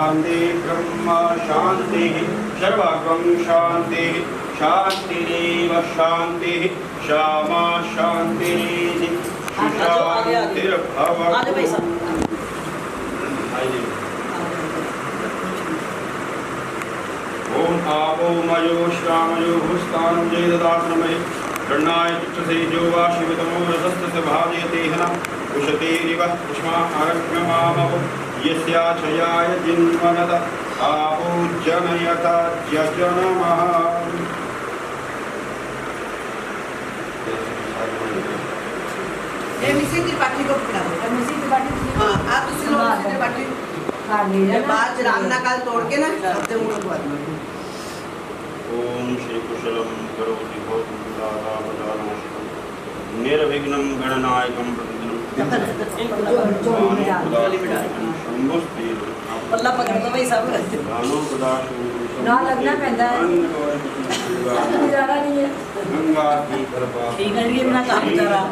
शांति ब्रह्म शांति सर्वं शांति शांतिरेव शांति क्षमा शांति शांतिर्भवतु। ओम आपो मयो श्यामयो हुस्तांजय ददातनमय गणनाय चित्रसे जो वा शिवतमो रसस्तस्य भाजयते हना उशतेरिव पुष्मा आरग्यमामव यस्याचयाय जिन्वनद आपो जनयता जजनमः। मिसी की पार्टी को पकड़ा दो। मिसी की पार्टी हां आप दूसरे लोगों की पार्टी हां ले लेना। बाद रामना काल तोड़ के ना सबसे मुंह को ओम श्री कुशलम करोति भवतु दाता बदाना निर्विघ्नं गणनायकं प्रतिदिनं पल्ला पकड़ दो भाई सब ना लगना पैदा है गुजारा नहीं है गंगा की कृपा ठीक है ये मेरा काम कर रहा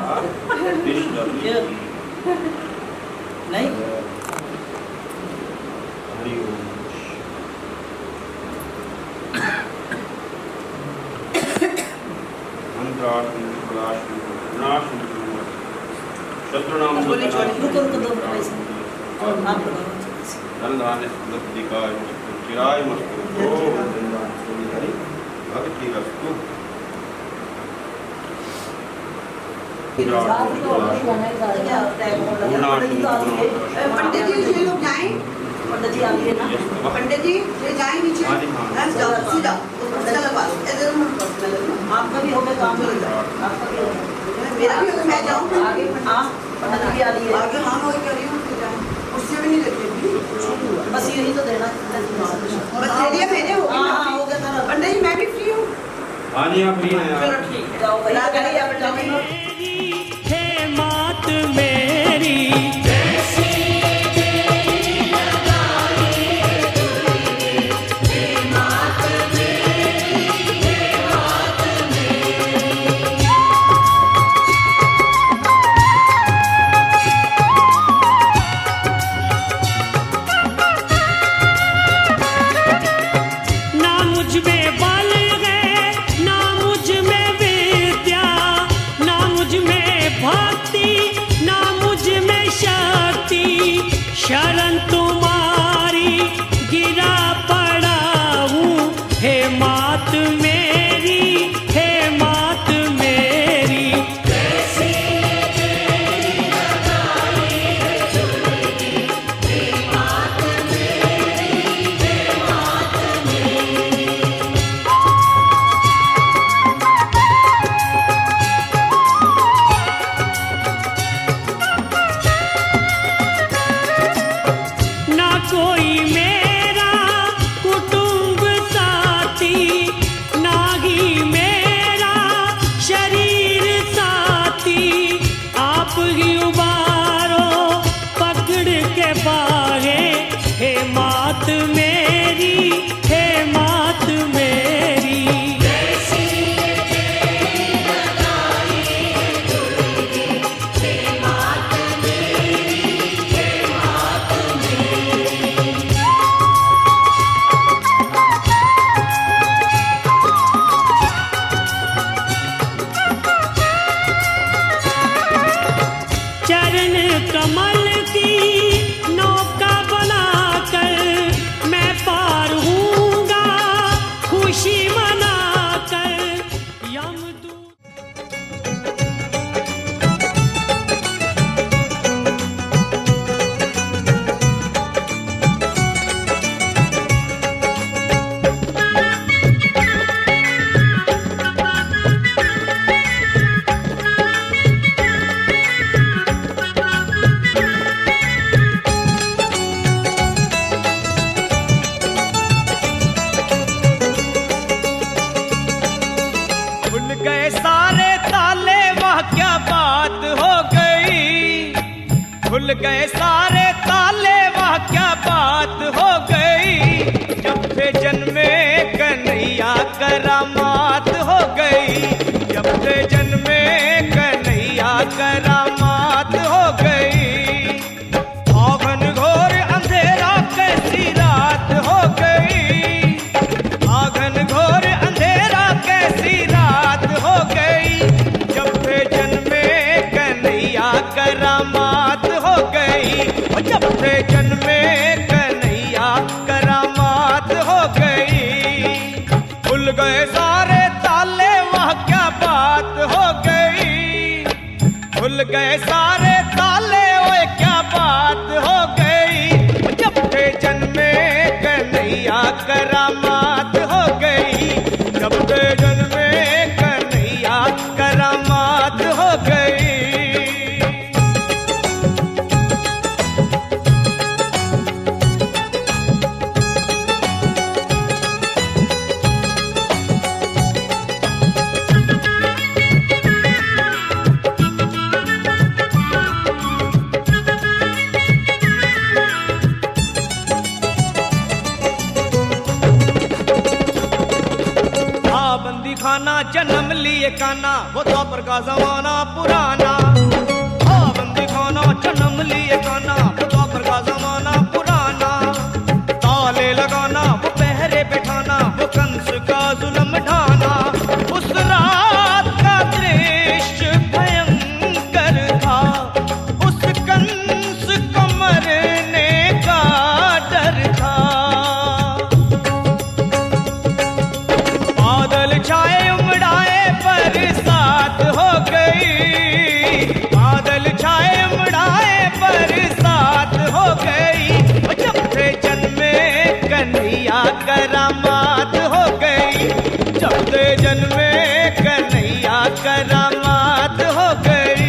नहीं हरि ओम। शत्रुनाम भक्तिरस्तु। पंडित जी ये लोग जाएं। पंडित जी आगे ना पंडित जी ये जाएं नीचे जाओ सीधा उसका लगवा लो इधर आपका भी हो गया काम आपका भी हो मेरा भी हो मैं जाऊं आगे हां पंडित जी आ रही है आगे हां मैं कह रही हूं उससे भी नहीं लगती बस यही तो देना बस दे दिया मैंने हो गया हां हो गया सर पंडित जी मैं भी फ्री हूं हां जी आप फ्री हैं चलो ठीक जाओ भैया करिए आप जाओ हे मात मेरी शरण तुम्हारी गिरा पड़ा हूँ हे मात मेरी हे मात मेरी कैसी तेरी लगाई है जुल्मी हे मात मेरी हे मात मेरी। कोई मेरा कुटुंब साथी ना ही मेरा शरीर साथी आप ही उबारो पकड़ के बाहे हे मात मेरी हे मात मेरी कैसी तेरी लगाई है जुल्मी हे मात मेरी हे मात मेरी। चरण कमल की नौका बनाकर मैं पार हूँगा खुशी मनाकर यमदूत। खुल गए सारे ताले वह क्या बात हो गई खुल गए सारे ताले वह क्या बात हो गई जब से जन्मे कन्हैया करामात हो गई जब से जन्मे कन्हैया करामात हो गई। औघन घोर अंधेरा कैसी रात थे जन्मे कन्हैया करामात हो गई। खुल गए सारे ताले वह क्या बात हो गई। खुल गए सारे ताले ओए क्या बात हो गई। जब थे जन्मे कन्हैया करामात हो गई। जब थे जन्मे कन्हैया करामात हो गई। बंदी खाना जन्म लिए काना वो द्वापर का जमाना पुराना। बंदी खाना जन्म लिए काना वो द्वापर का जमाना पुराना। ताले लगाना वो पहरे बैठाना वो कंस का जुल्म ढाना। उस रात का दृश्य भयंकर था। उस कंस को मरने का डर था। बादल छाए उमड़ाए बरसात हो गई। बादल छाए उमड़ाए बरसात हो गई। जब थे जन्मे कन्हैया करामात हो गई। जब थे जन्मे कन्हैया करामात हो गई।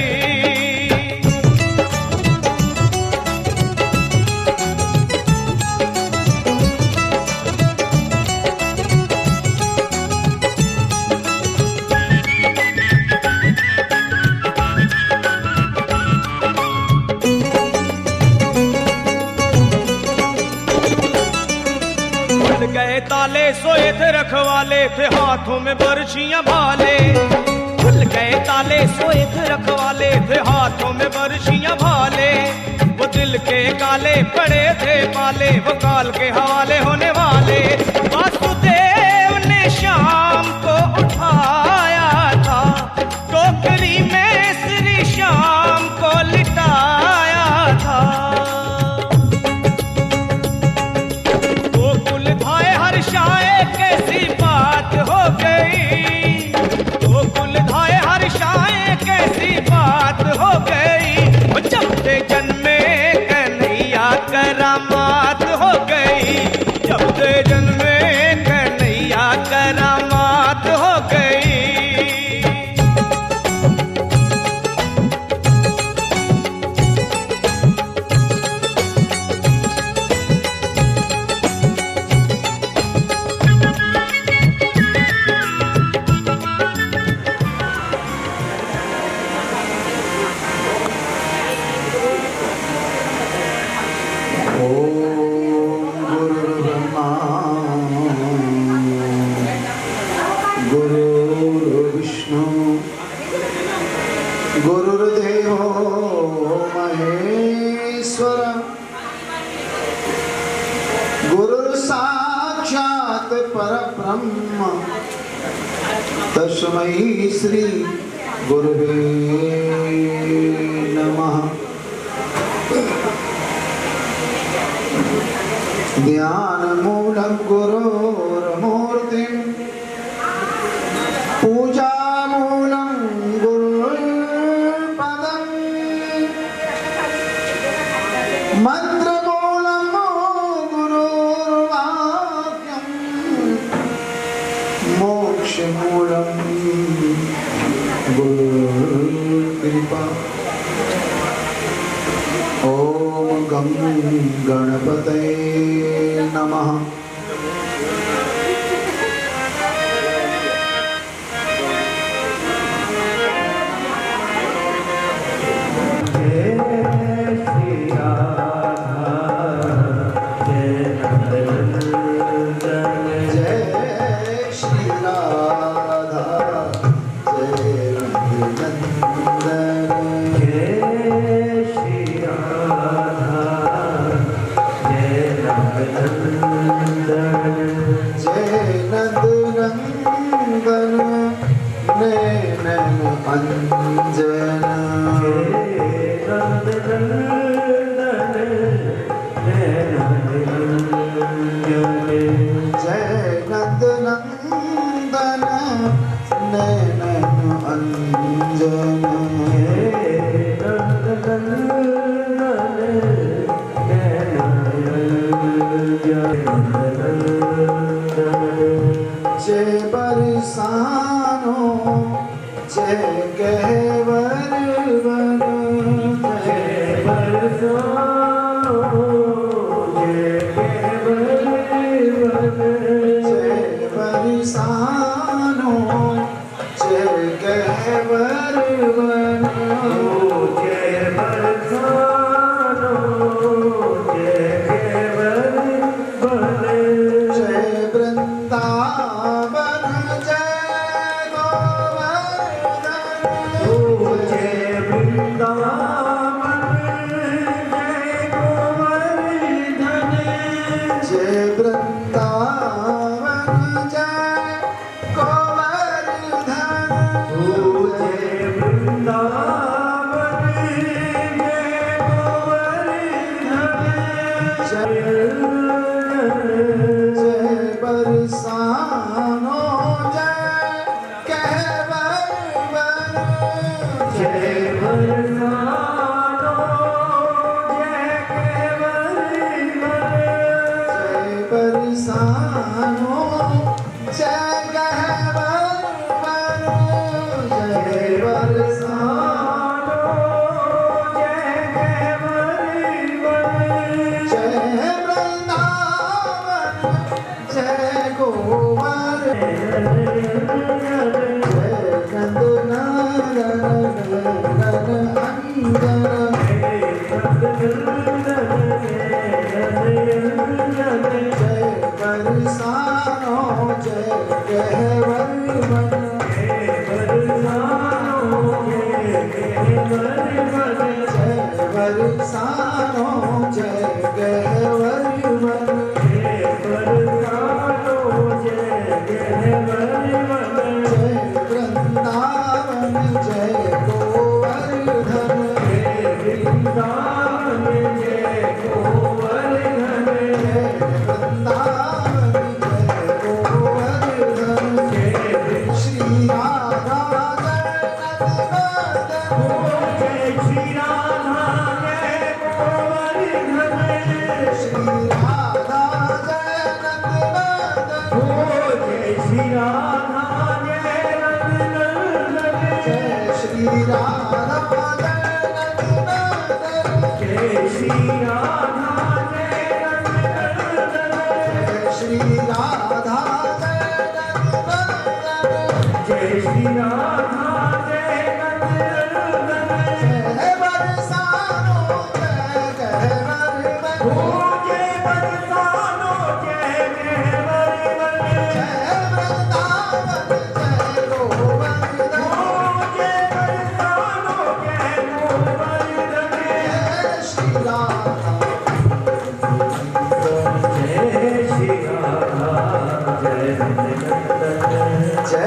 गए ताले सोए थे रखवाले थे हाथों में बरछियां भाले। खुल गए ताले सोए थे रखवाले थे हाथों में बरछियां भाले। वो दिल के काले पड़े थे पाले वो काल के हवाले होने वाले। वासुदेव ने शाम को उठाया था। टोकरी में श्री श्याम को लिटाया था। हर्षाए कैसी बात हो गई। वो कुल धाए हर्षाए कैसी बात हो गई। जब थे जन्मे कन्हैया करामात हो गई। जब थे जन्मे कन्हैया करामात हो गई। गुरुर्देवो महेश्वर गुरुर्साक्षात् परब्रह्म तस्मै श्री गुरुवे नमः। ध्यानमूलं गुरोर्मूर्तिं पूजामूलं गुरुपदं मन्त्रमूलं गुरुर्वाक्यं मोक्षमूलं गुरुकृपा। ॐ गं गणपतये नमः। Jai जय नंद नंदन नैनन अंजन जय बरसानो जय गहवर वन जय बरसानो जय गहवर वन जय बरसानो जय गहवर वन जय बरसानो जय गहवर वन जय वृंदावन जय गोवर्धन जय वृंदावन जय गोवर्धन जय वृंदावन जय गोवर्धन जय वृंदावन जय गोवर्धन जय बरसानो जय कहवर वन जय बरसानो जय कहवर वन जय बरसानो जय कहवर वन जय बरसानो जय कहवर वन जय वृंदावन जय गोवर्धन जय नंदनंदन अंजन जय बरसानो जय गहवर वन जय बरसानो जय गहवर वन जय बरसानो जय गहवर वन जय बरसानो जय गहवर वन जय वृंदावन जय गोवर्धन जय वृंदावन जय गोवर्धन जय वृंदावन जय गोवर्धन जय श्री राधा जय श्री राधा जय गोवर्धन श्री राधा जय नंदनंदन जय श्री राधा जय नंदनंदन जय श्री राधा जय नंदनंदन जय श्री राधा जय नंदनंदन जय श्री राधा जय नंदनंदन जय श्री राधा जय नंदनंदन जय बरसानो जय गहवर वन जय बरसानो जय गहवर वन जय वृंदावन जय गोवर्धन जय बरसानो जय गोवर्धन जय श्री राधा जय श्री राधा जय नंदनंदन जय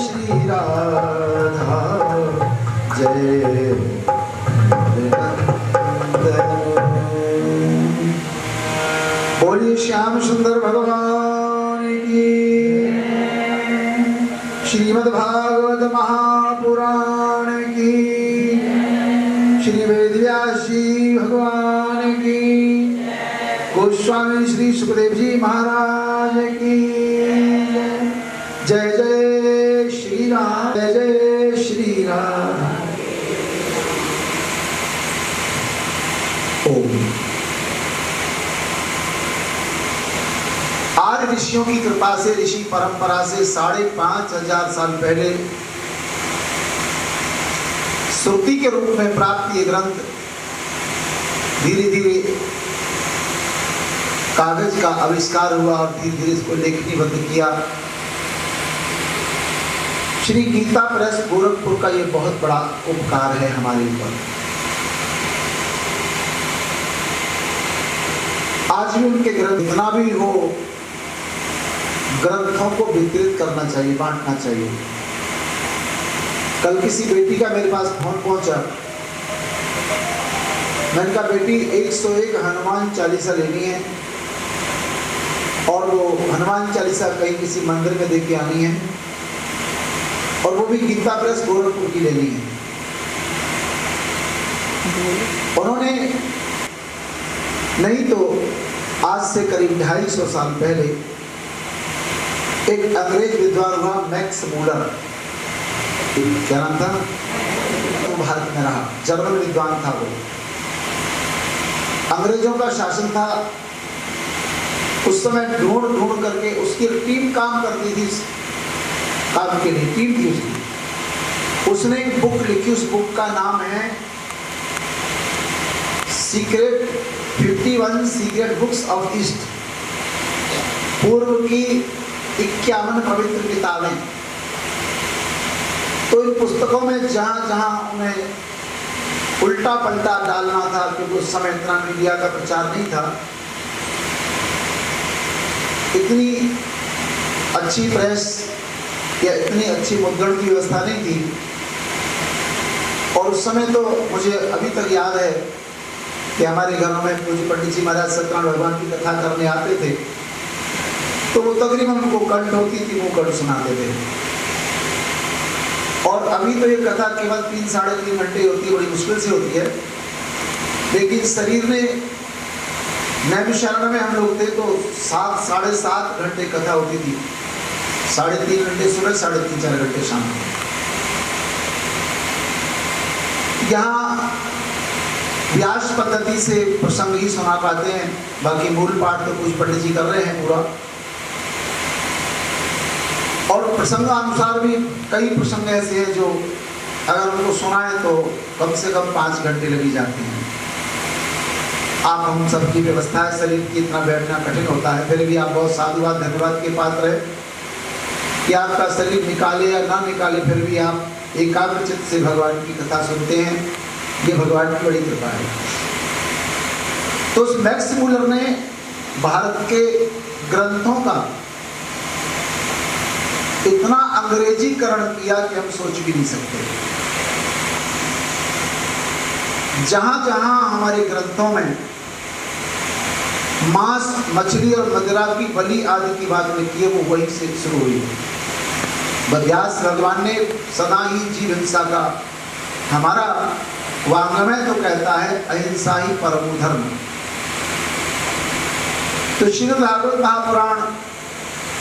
श्री राधा जय बोलिए श्याम सुंदर भगवान की श्रीमद् भागवत महापुराण की श्री वेदव्यास जी भगवान की गोस्वामी श्री सुखदेव जी महाराज की जय जय श्री राम जय जय श्री राम ओम। आर्य ऋषियों की कृपा से ऋषि परंपरा से 5,500 साल पहले श्रुति के रूप में प्राप्त ये ग्रंथ धीरे धीरे कागज का आविष्कार हुआ और धीरे धीरे इसको लेखनीबद्ध किया। श्री गीता प्रेस गोरखपुर का ये बहुत बड़ा उपकार है हमारे ऊपर। आज भी उनके ग्रंथ जितना भी हो ग्रंथों को वितरित करना चाहिए, बांटना चाहिए। कल किसी बेटी का मेरे पास फोन पहुंचा, मैंने कहा बेटी 101 हनुमान चालीसा लेनी है, और वो हनुमान चालीसा कहीं किसी मंदिर में दे के आनी है, और वो भी गीता प्रेस गोरखपुर की लेनी है। उन्होंने नहीं तो आज से करीब 250 साल पहले एक अंग्रेज विद्वान हुआ मैक्स मूलर, क्या नाम था, तो भारत में रहा, जर्मन विद्वान था वो। अंग्रेजों का शासन था उस समय, ढूंढ करके उसकी टीम काम करती थी, काम के लिए टीम थी उसकी। उसने एक बुक लिखी, उस बुक का नाम है secret 51 secret books of east, पूर्व की 51 पवित्र किताबें। तो इन पुस्तकों में जहां जहां उन्हें उल्टा पलटा डालना था, क्योंकि उस समय इतना मीडिया का प्रचार नहीं था, इतनी अच्छी प्रेस या इतनी अच्छी मुद्रण की व्यवस्था नहीं थी। और उस समय तो मुझे अभी तक याद है कि हमारे घरों में पूज्य पंडित जी महाराज सत्यनारायण भगवान की कथा करने आते थे, तो वो तकरीबन उनको कंठ होती थी, वो कंठ सुनाते थे। और अभी तो ये कथा केवल 3-3.5 घंटे होती है, बड़ी मुश्किल से होती है, लेकिन शरीर में नैमिषारण्य में हम लोग थे तो 7-7.5 घंटे कथा होती थी, 3.5 घंटे सुबह, 3.5-4 घंटे शाम। यहाँ व्यास पद्धति से प्रसंग ही सुना पाते हैं, बाकी मूल पाठ तो कुछ पंडित जी कर रहे हैं पूरा। और प्रसंगानुसार भी कई प्रसंग ऐसे हैं जो अगर उनको सुनाए तो कम से कम 5 घंटे लगी जाते हैं। आप हम सबकी व्यवस्था है, शरीर की इतना बैठना कठिन होता है, फिर भी आप बहुत साधुवाद धन्यवाद के पात्र है कि आपका शरीर निकाले या ना निकाले, फिर भी आप एकाग्र चित्त से भगवान की कथा सुनते हैं। ये भगवान की बड़ी कृपा है। तो उस मैक्स मूलर ने भारत के ग्रंथों का इतना अंग्रेजीकरण किया कि हम सोच भी नहीं सकते। जहां जहां हमारे ग्रंथों में मांस, मछली और मदिरा की बलि आदि की बात लिखी है, वो वहीं से शुरू हुई। व्यास भगवान ने सदा ही जीव हिंसा का, हमारा वांग्मय तो कहता है अहिंसा ही परमो धर्म। तो श्रीमद् भागवत महापुराण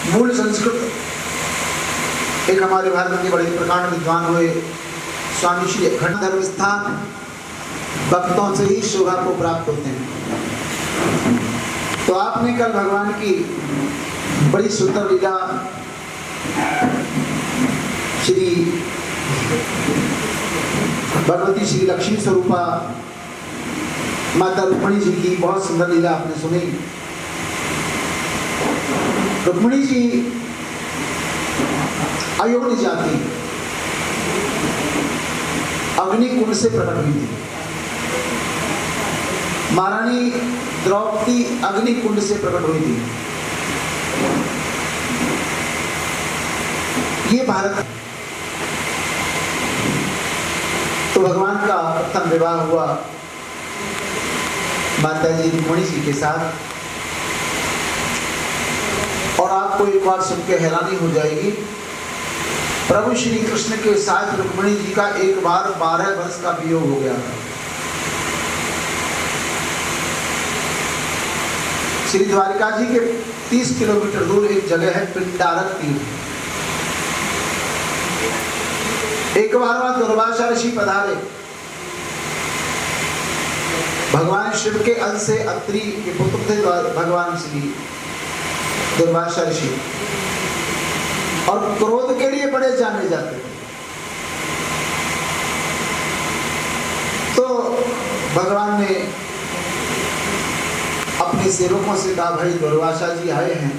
मूल संस्कृत, एक हमारे भारत के बड़े प्रकांड विद्वान हुए स्वामी श्री अखंड धर्म स्थान भक्तों से ही शोभा को प्राप्त होते हैं। तो आपने कल भगवान की बड़ी सुंदर लीला श्री भगवती श्री लक्ष्मी स्वरूपा माता रुक्मिणी जी की बहुत सुंदर लीला आपने सुनी। रुक्मिणी जी अयोध्या जाती अग्निकुंड से प्रकट हुई थी। महारानी द्रौपदी अग्निकुंड से प्रकट हुई थी। ये भारत। तो भगवान का प्रथम विवाह हुआ माता जी रुक्मिणी जी के साथ। और आपको एक बात सुन के हैरानी हो जाएगी, प्रभु श्री कृष्ण के साथ रुक्मिणी जी का एक बार 12 वर्ष का वियोग हो गया था। श्री द्वारिका जी के 30 किलोमीटर दूर एक जगह है पिंडारक तीर्थ। एक बार वहां दुर्वासा ऋषि पधारे। भगवान शिव के अंश से अत्रि के पुत्र थे भगवान श्री दुर्वासा ऋषि, और क्रोध के लिए बड़े जाने जाते थे। तो भगवान ने अपने सेवकों से कहा, भाई दुर्वासा जी आए हैं,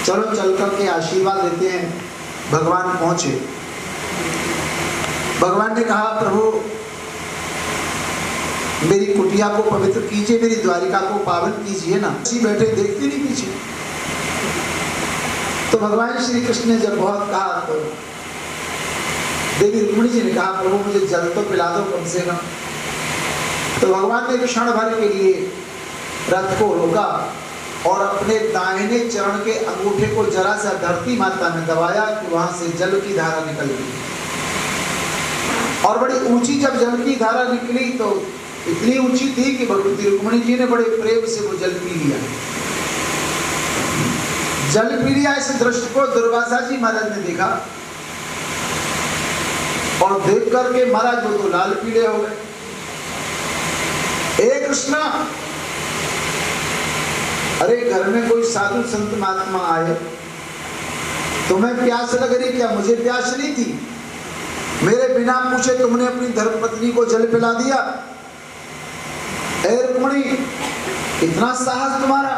चलो चल करके आशीर्वाद लेते हैं। भगवान पहुंचे। भगवान ने कहा, प्रभु मेरी कुटिया को पवित्र कीजिए, मेरी द्वारिका को पावन कीजिए ना। ऐसे बैठे देखते नहीं पीछे। तो भगवान श्री कृष्ण ने जब बहुत कहा तो देवी रुक्मिणी जी ने कहा, प्रभु मुझे जल तो पिला दो कम से कम। तो भगवान ने क्षण भर के लिए रथ को रोका और अपने दाहिने चरण के अंगूठे को जरा सा धरती माता में दबाया कि वहां से जल की धारा निकल गई। और बड़ी ऊंची जब जल की धारा निकली तो इतनी ऊंची थी कि भगवती रुक्मिणी जी ने बड़े प्रेम से वो जल पी लिया। जल पी लिया इस दृश्य को दुर्वासा जी महाराज ने देखा और देख करके महाराज वो तो लाल पीले हो गए। हे कृष्णा, अरे घर में कोई साधु संत महात्मा आए, तुम्हें प्यास लग रही क्या? मुझे प्यास नहीं थी, मेरे बिना पूछे तुमने अपनी धर्मपत्नी को जल पिला दिया। हे रुक्मिणी, इतना साहस तुम्हारा।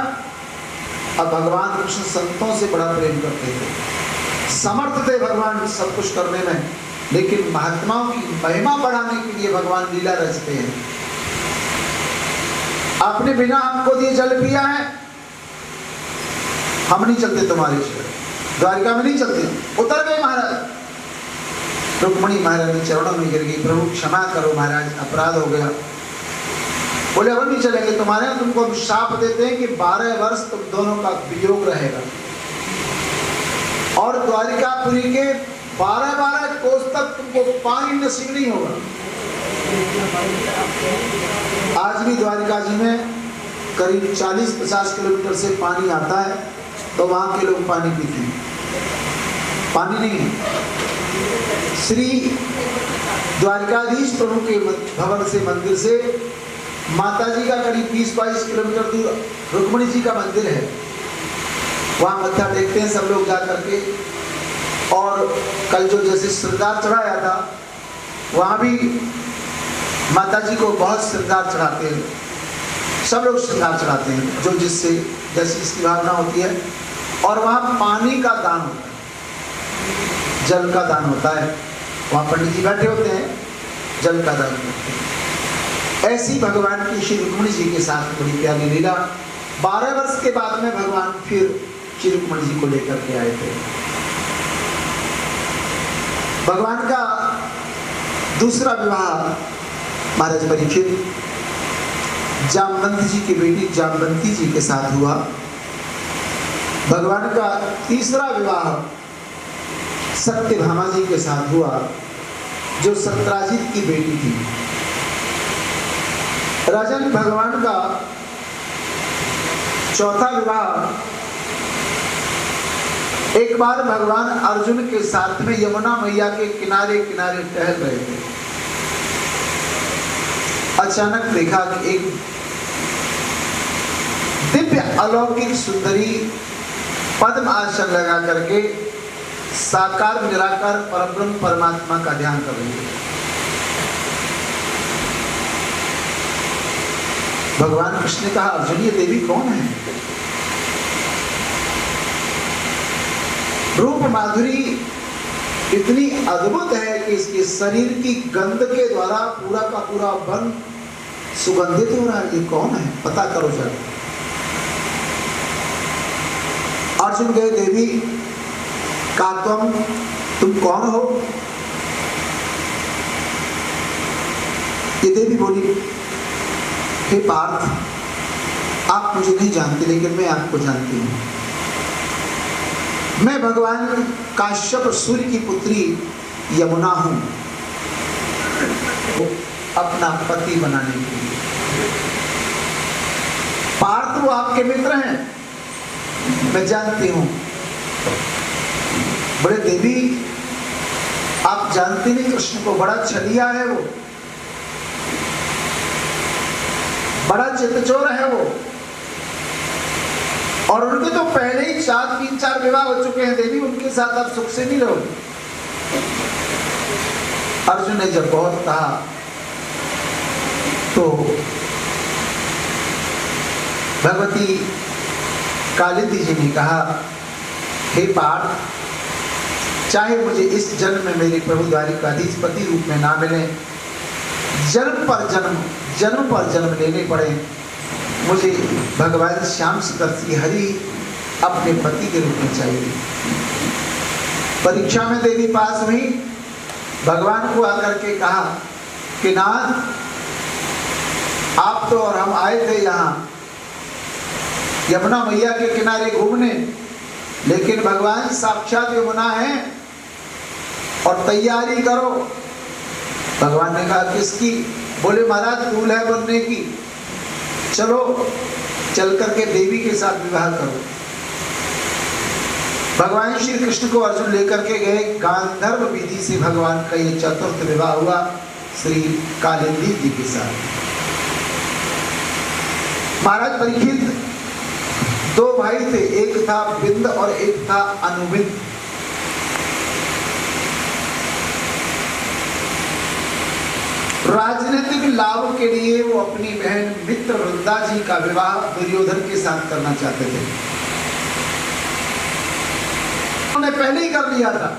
अब भगवान कृष्ण संतों से बड़ा प्रेम करते थे, समर्थ थे भगवान सब कुछ करने में, लेकिन महात्माओं की महिमा बढ़ाने के लिए भगवान लीला रचते हैं। आपने बिना हमको दिए जल पिया है, हम नहीं चलते तुम्हारे शहर, द्वारिका में नहीं चलते। उतर गए महाराज। रुक्मिणी महाराज चरणों में गिर गई, प्रभु क्षमा करो महाराज, अपराध हो गया। बोले अब नहीं चलेंगे तुम्हारे यहाँ, तुमको हम शाप देते हैं कि 12 वर्ष तुम दोनों का वियोग रहेगा और द्वारिकापुरी के 12 कोस तक तुमको पानी नसीब नहीं होगा। आज भी द्वारिका जी में करीब 40-50 किलोमीटर से पानी आता है, तो वहां के लोग पानी पीते हैं, पानी नहीं है। श्री द्वारिकाधीश प्रभु के भवन से मंदिर से माता जी का करीब 20-22 किलोमीटर दूर रुक्मिणी जी का मंदिर है, वहां मत्था टेकते हैं सब लोग जा करके। और कल जो जैसे श्रृंगार चढ़ाया था, वहां भी माता जी को बहुत श्रृंगार चढ़ाते हैं, सब लोग श्रृंगार चढ़ाते हैं जो जिससे जैसी इसकी भावना होती है। और वहां पानी का दान होता है, जल का दान होता है, वहां पंडित जी बैठे होते हैं, जल का दान करते हैं। ऐसी भगवान की श्री रुक्मिणी जी के साथ बड़ी प्यारी लीला। 12 वर्ष के बाद में भगवान फिर श्री रुक्मिणी जी को लेकर के आए थे। भगवान का दूसरा विवाह महाराज परीक्षित जामवंत जी की बेटी जामवंती जी के साथ हुआ। भगवान का तीसरा विवाह सत्यभामा जी के साथ हुआ, जो सत्राजित की बेटी थी। राजन भगवान का चौथा विवाह, एक बार भगवान अर्जुन के साथ में यमुना मैया के किनारे किनारे टहल रहे थे। अचानक देखा कि एक दिव्य अलौकिक सुंदरी पद्म आसन लगा करके साकार निराकार परब्रह्म परमात्मा का ध्यान कर रही है। भगवान कृष्ण ने कहा, अर्जुन ये देवी कौन है? रूप माधुरी इतनी अद्भुत है कि इसके शरीर की गंध के द्वारा पूरा का पूरा वन सुगंधित हो रहा है। ये कौन है? पता करो जरा। अर्जुन कहे, देवी का तुम कौन हो? ये देवी बोली, हे पार्थ, आप मुझे नहीं जानते लेकिन मैं आपको जानती हूँ। मैं भगवान काश्यप सूर्य की पुत्री यमुना हूँ, अपना पति बनाने के लिए। पार्थ वो आपके मित्र हैं, मैं जानती हूँ। बड़े देवी, आप जानते नहीं कृष्ण को, बड़ा छलिया है वो, बड़ा चित्तचोर है वो, और उनके तो पहले ही 3-4 विवाह हो चुके हैं देवी, उनके साथ आप सुख से नहीं रहोगे। अर्जुन ने जब बहुत कहा तो भगवती कालिंदी जी ने कहा, हे पार्थ, चाहे मुझे इस जन्म में मेरे प्रभु द्वारिकाधीश पति रूप में ना मिले, जन्म पर जन्म लेने पड़े, मुझे भगवान श्याम सुंदर श्री हरि अपने पति के रूप में चाहिए। परीक्षा में देवी पास हुई, भगवान को आकर के कहा कि नाथ, आप तो और हम आए थे यहाँ, यमुना मैया के किनारे घूमने, लेकिन भगवान साक्षात यमुना है और तैयारी करो। भगवान ने कहा किसकी? बोले महाराज दूल्हा बनने की, चलो चल करके देवी के साथ विवाह करो। भगवान श्री कृष्ण को अर्जुन लेकर के गए। गांधर्व विधि से भगवान का ये चतुर्थ विवाह हुआ श्री कालिंदी जी के साथ। महाराज परीक्षित दो भाई थे, एक था बिंद और एक था अनुबिंद। राजनीतिक लाभ के लिए वो अपनी बहन मित्र वृंदा जी का विवाह दुर्योधन के साथ करना चाहते थे। उन्होंने पहले ही कर लिया था।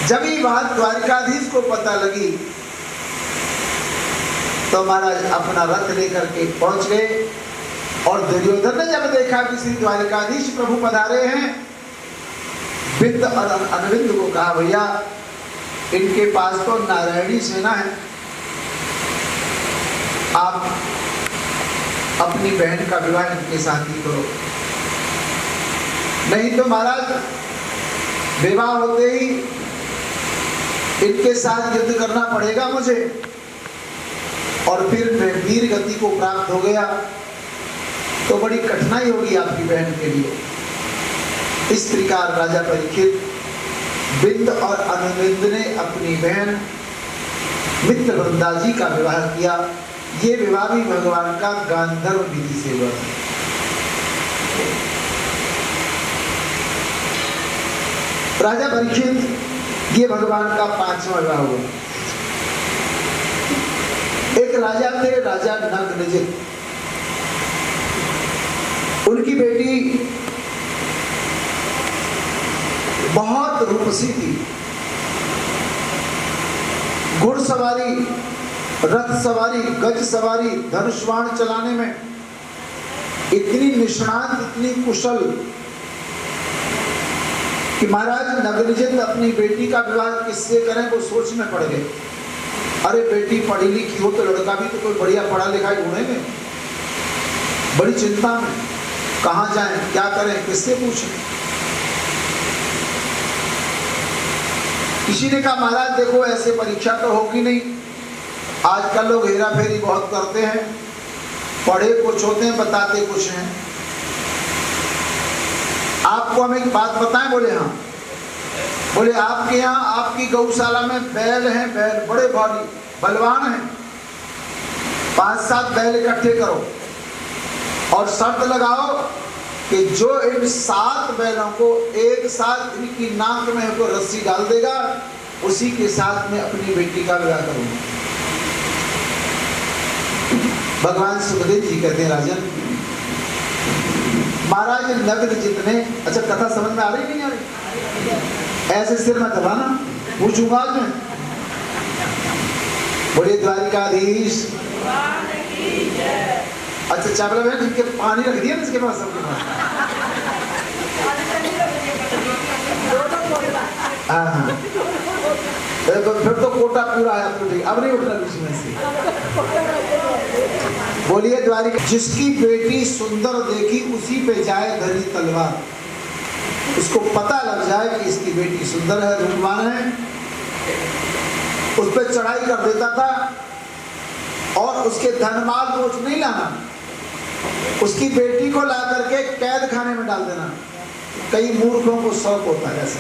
जब ये बात द्वारिकाधीश को पता लगी तो महाराज अपना रथ लेकर के पहुंच गए और दुर्योधन ने जब देखा कि श्री द्वारिकाधीश प्रभु पधारे हैं, बिंद और अनुबिंद को कहा भैया इनके पास तो नारायणी सेना है, आप अपनी बहन का विवाह इनके साथ ही करो, नहीं तो महाराज विवाह होते ही इनके साथ युद्ध करना पड़ेगा मुझे और फिर मैं वीर गति को प्राप्त हो गया तो बड़ी कठिनाई होगी आपकी बहन के लिए। इस प्रकार राजा परीक्षित बिंद और अनुबिंद ने अपनी बहन मित्र वृंदा जी का विवाह किया। ये विवाह भी भगवान का गांधर्व विधि से हुआ। राजा परीक्षित ये भगवान का 5वां विवाह हुआ। एक राजा थे, राजा नग्नजित। उनकी बेटी बहुत रूपसी थी। घुड़सवारी, रथ सवारी, गज सवारी, धनुष बाण चलाने में इतनी निष्णात, इतनी कुशल कि महाराज नग्नजित अपनी बेटी का विवाह किससे करें वो सोच में पड़ गए। अरे बेटी पढ़ी लिखी हो तो लड़का भी तो कोई बढ़िया पढ़ा लिखा ढूंढेंगे। बड़ी चिंता में, कहाँ जाएं, क्या करें, किससे पूछें। किसी ने कहा महाराज देखो ऐसे परीक्षा तो होगी नहीं, आजकल लोग हेरा फेरी बहुत करते हैं, पढ़े कुछ होते हैं बताते कुछ हैं। आपको हम एक बात बताएं? बोले हाँ। बोले आपके यहाँ आपकी गौशाला में बैल हैं, बैल बड़े भारी बलवान हैं, 5-7 बैल इकट्ठे करो और शर्त लगाओ कि जो इन 7 बैलों को एक साथ इनकी नाक में को रस्सी डाल देगा उसी के साथ में अपनी बेटी का विवाह करूंगा। भगवान सुखदेव जी कहते हैं राजन, महाराज नग्नजित ने, अच्छा कथा समझ में आ रही नहीं आ रही? ऐसे सिर में दबाना, पूछूंगा आज मैं। बोले द्वारिकाधीश। अच्छा चावला बहन इनके पानी रख दिया ना इसके पास, सबके पास। हाँ तो फिर तो कोटा पूरा है अब नहीं उठना बीच में से। बोलिए द्वारिका। जिसकी बेटी सुंदर देखी उसी पे जाए धरी तलवार। उसको पता लग जाए कि इसकी बेटी सुंदर है, रूपवान है, उस पर चढ़ाई कर देता था और उसके धनमाल कुछ नहीं लाना, उसकी बेटी को ला करके कैद खाने में डाल देना। कई मूर्खों को शौक होता है ऐसा।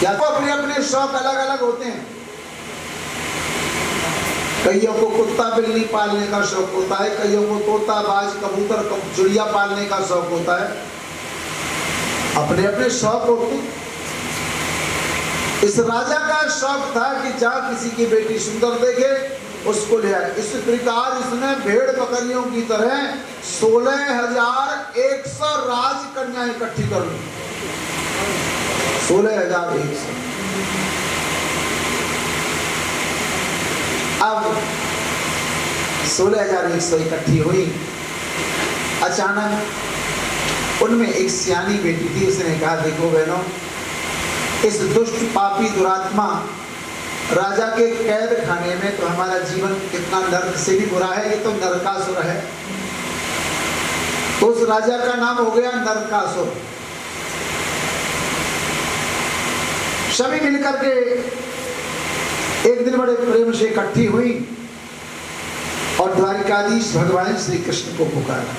या तो अपने अपने शौक अलग अलग होते हैं। कईयों को कुत्ता बिल्ली पालने का शौक होता है, कईयों को तोता बाज कबूतर चिड़िया पालने का शौक होता है। अपने अपने शौक होते हैं। इस राजा का शौक था कि जहाँ किसी की बेटी सुंदर देखे उसको ले आए। इस प्रकार इसने भेड़ बकरियों की तरह 16,100 राजकन्याएं इकट्ठी कर ली। 16,100। अब 16,100 इकट्ठी हुई। अचानक उनमें एक सियानी बेटी थी। उसने कहा देखो बहनों, इस दुष्ट पापी दुरात्मा राजा के कैद खाने में तो हमारा जीवन कितना नरक से भी बुरा है, ये तो नरकासुर है। तो उस राजा का नाम हो गया नरकासुर। सभी मिलकर के एक दिन बड़े प्रेम से इकट्ठी हुई और द्वारिकाधीश भगवान श्री कृष्ण को पुकारा।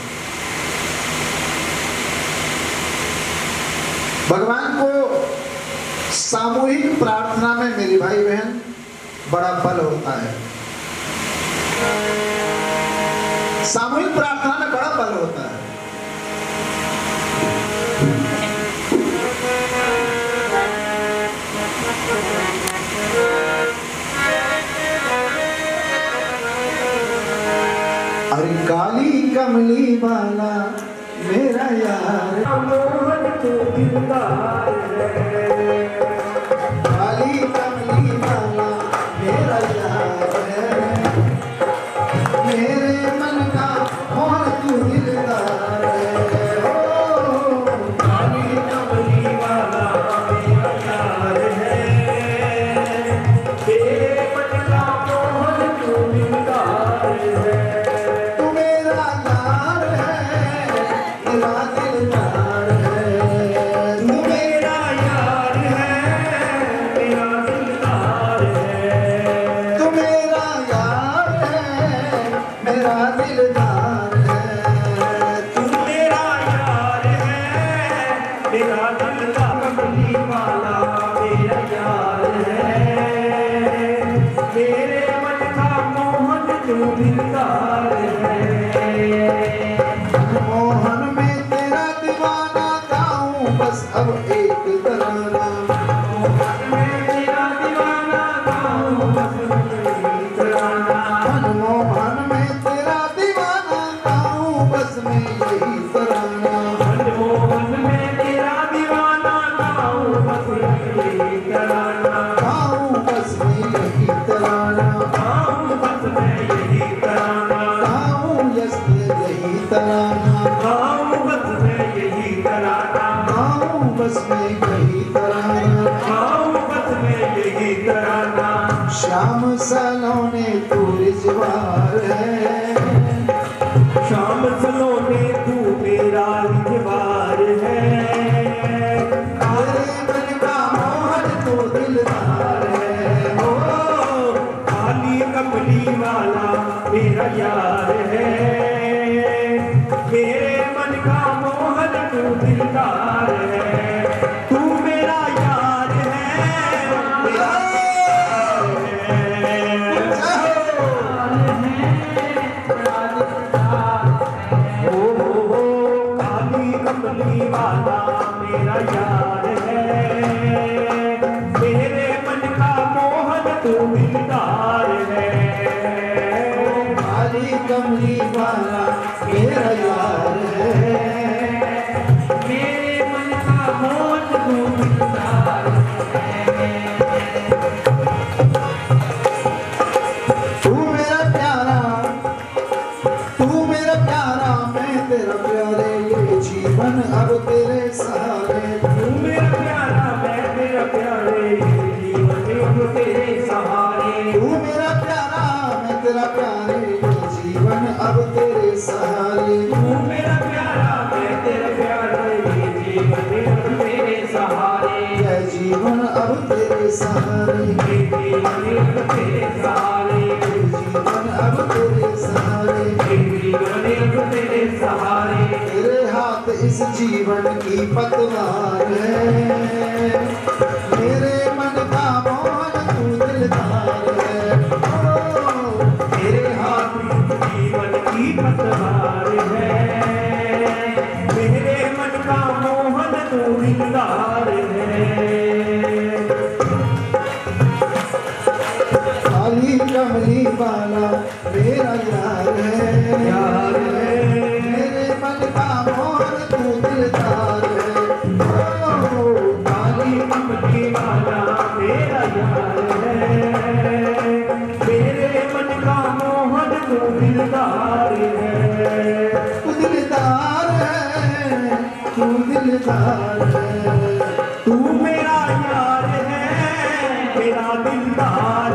भगवान को सामूहिक प्रार्थना में मेरे भाई बहन बड़ा बल होता है। सामूहिक प्रार्थना में बड़ा बल होता है। अरे काली कमली वाला मेरा यार, मोहन तो दिलदार है। काली कमली वाला मेरा यार है, मेरे मन का मोहन तू दिलदार है। ओ काली कमली वाला मेरा यार है, तेरे मन का मोहन तो दिलदार है। तू मेरा यार है, मेरा दिलदार है। तू मेरा यार है, मेरा दिलदार है। तू मेरा यार है, मेरा दिलदार है। तू मेरा यार है, मेरा दिलदार। कमली वाला मेरा यार है, मेरे मन का मोहन तू दिलदार है। मोहन में तेरा दीवाना गाऊं बस अब एक तराना। मैं तेरा दीवाना गाऊं बस मेरी तराना। मनमोहन में तेरा दीवाना गाऊं बस मैं यही तराना। मनमोहन में तेरा दीवाना गाऊं बस मेरी तराना। गाऊं बस मैं यही तराना। गाऊं बस मैं यही तराना। गाऊं यस यही तराना। गाऊं बस मैं यही तराना। गाऊं बस मैं यही तराना। गाऊं बस मैं यही तराना। श्याम सलोने तू रिजवार है, शाम सलोने तू मेरा रिजवार है। तेरे मन का मोहन तू दिलदार है। ओ काली कमली वाला मेरा यार है, मेरे मन का मोहन तू दिलदार है। तू मेरा यार है, मेरा काली कमली वाला मेरा यार है, मेरे मन का मोहन तू दिलदार है। काली कमली वाला मेरा यार है, मेरे मन का मोहन तू दिलदार है। तू मेरा प्यारा, तू मेरा प्यारा, मैं तेरा प्यारे, ये जीवन अब तेरे सहारे। तू मेरा प्यारा, मैं तेरा प्यारे, ये जीवन अब तेरे सहारे। तू मेरा प्यारा, मैं तेरा प्यारे, ये जीवन अब तेरे सहारे। तू मेरा प्यारा, मैं तेरा प्यारा, ये जीवन अब तेरे सहारे। यह जीवन अब तेरे सहारे। ये जीवन अब तेरे सहारे। ये जीवन अब तेरे सहारे। ये जीवन अब तेरे सहारे। तेरे हाथ इस जीवन की पतवार है, मेरे मन का मोहन तू दिलदार है। ओ, तेरे हाथ में जीवन की पतवार है, मेरे मन का मोहन तू दिलदार है। काली कमली वाला मेरा यार है, यार है। मेरे मन का मोहन तू दिलदार है। ओ, काली कमली वाला मेरा यार है, मेरे मन का मोहन तू दिलदार है। तू दिलदार है, तू दिलदार है। तू मेरा यार है, मेरा दिलदार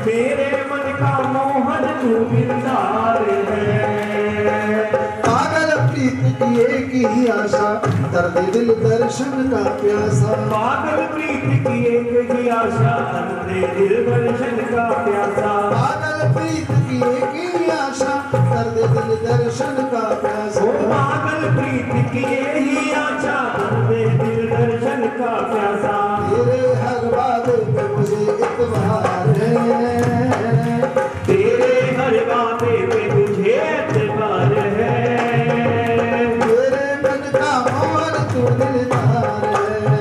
मेरे मन का मोहन तू दिलदार है। पागल प्रीत की एक ही आशा, दर्द दिल दर्शन का प्यासा। पागल प्रीत की एक ही आशा, दर्द दिल दर्शन का प्यासा। पागल प्रीत की एक ही आशा, दर्द दिल दर्शन का प्यासा। पागल प्रीत की यही आशा, दर्द दिल दर्शन का प्यासा। तेरे हर वादे पे मुझे इतबार है, तेरे हर वादे पे तुझे एतबार है। तेरे मन का मोहन तू दिलदार है।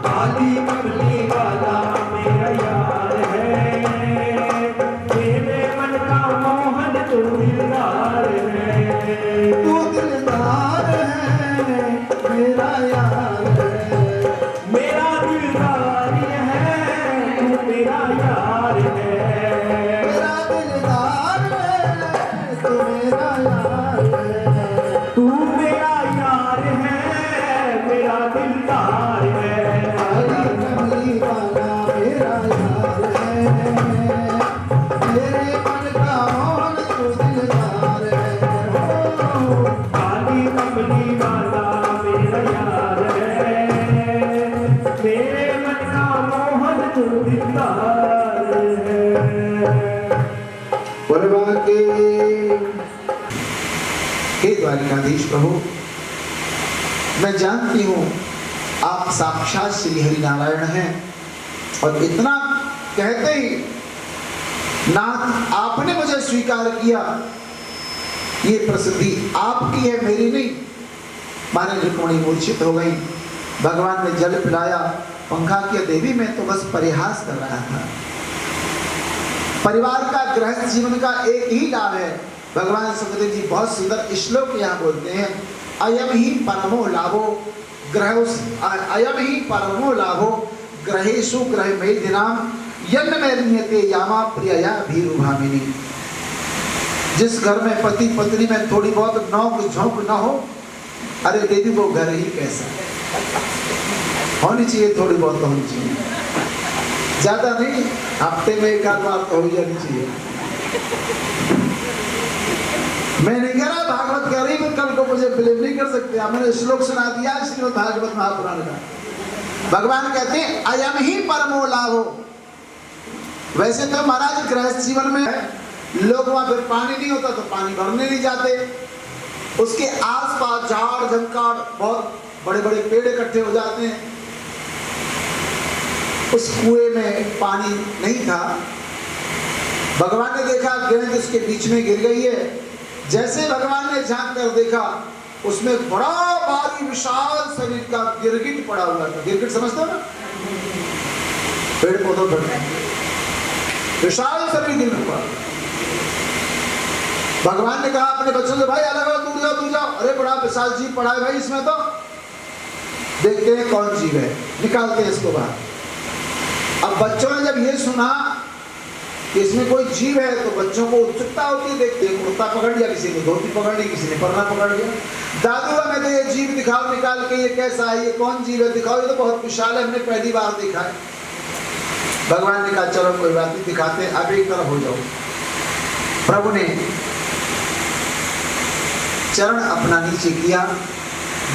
काली कमली वाला मेरा यार है, मेरे मन का मोहन तू दिलदार है। तू दिलदार है, मेरा यार है। मेरा दिलदार है, तू मेरा यार है। मेरा दिलदार है, तू मेरा यार है। तू मेरा यार है, मेरा दिलदार है। काली कमली वाला मेरा यार है, मेरे मन का मोहन तू दिलदार है। काली कमली वाला मेरा यार है, मेरे मन का मोहन तू दिलदार है। परवा के हे द्वारिकाधीश प्रभु, मैं जानती हूँ आप साक्षात श्री हरि नारायण हैं, और इतना कहते ही नाथ आपने मुझे स्वीकार किया, ये प्रसिद्धि आपकी है, मेरी नहीं। माने रुक्मिणी मूर्छित हो गई, भगवान ने जल पिलाया, पंखा किया, देवी मैं तो बस परिहास कर रहा था। परिवार का गृहस्थ जीवन का एक ही लाभ है। भगवान सुखदेव जी बहुत सुंदर श्लोक यहाँ बोलते हैं, अयम ही परमो लाभो अयम ही परमो लाभो ग्रहेषु ग्रह मेदिनाम यन्न में नियते यामा प्रियया भीरुभामिनी। जिस घर में पति पत्नी में थोड़ी बहुत नौक झोंक न हो, अरे देवी वो घर ही कैसा होनी चाहिए, थोड़ी बहुत होनी चाहिए, ज्यादा नहीं, हफ्ते में एक आध बार तो हो जानी चाहिए। मैं नहीं कह रहा, भागवत कह रही, कल को मुझे बिलीव नहीं कर सकते। मैंने श्लोक सुना दिया श्रीमद् भागवत महापुराण का। भगवान कहते हैं अयम ही परमो लाभो। वैसे तो महाराज गृहस्थ जीवन में लोग वहां फिर पानी नहीं होता तो पानी भरने नहीं जाते, उसके आसपास झाड़ झंकार बहुत बड़े बड़े पेड़ इकट्ठे हो जाते हैं। उस कुएं में पानी नहीं था, भगवान ने देखा गेंद उसके बीच में गिर गई है। जैसे भगवान ने झांक कर देखा, उसमें बड़ा भारी विशाल शरीर का गिरगिट पड़ा हुआ था। गिरगिट समझते हो ना, पेड़ पौधों पर विशाल शरीर गिर पड़ा। भगवान ने कहा अपने बच्चों से, भाई अलग हो, दूर जाओ दूर जाओ। अरे बड़ा विशाल जीव पड़ा है भाई इसमें, तो देखते हैं कौन जीव है, निकालते हैं इसको बाहर। अब बच्चों ने जब ये सुना कि इसमें कोई जीव है, तो बच्चों को उत्सुकता होती है, देखते हैं कुर्ता पकड़ लिया, किसी ने धोती पकड़ ली, किसी ने परना पकड़ लिया। दादू हमें तो ये जीव दिखाओ निकाल के, ये कैसा है, ये कौन जीव है, दिखाओ, ये तो बहुत विशाल है, हमने पहली बार देखा है। भगवान ने कहा चलो कोई बात नहीं, दिखाते, अब एक तरफ हो जाओ। प्रभु ने चरण अपना नीचे किया,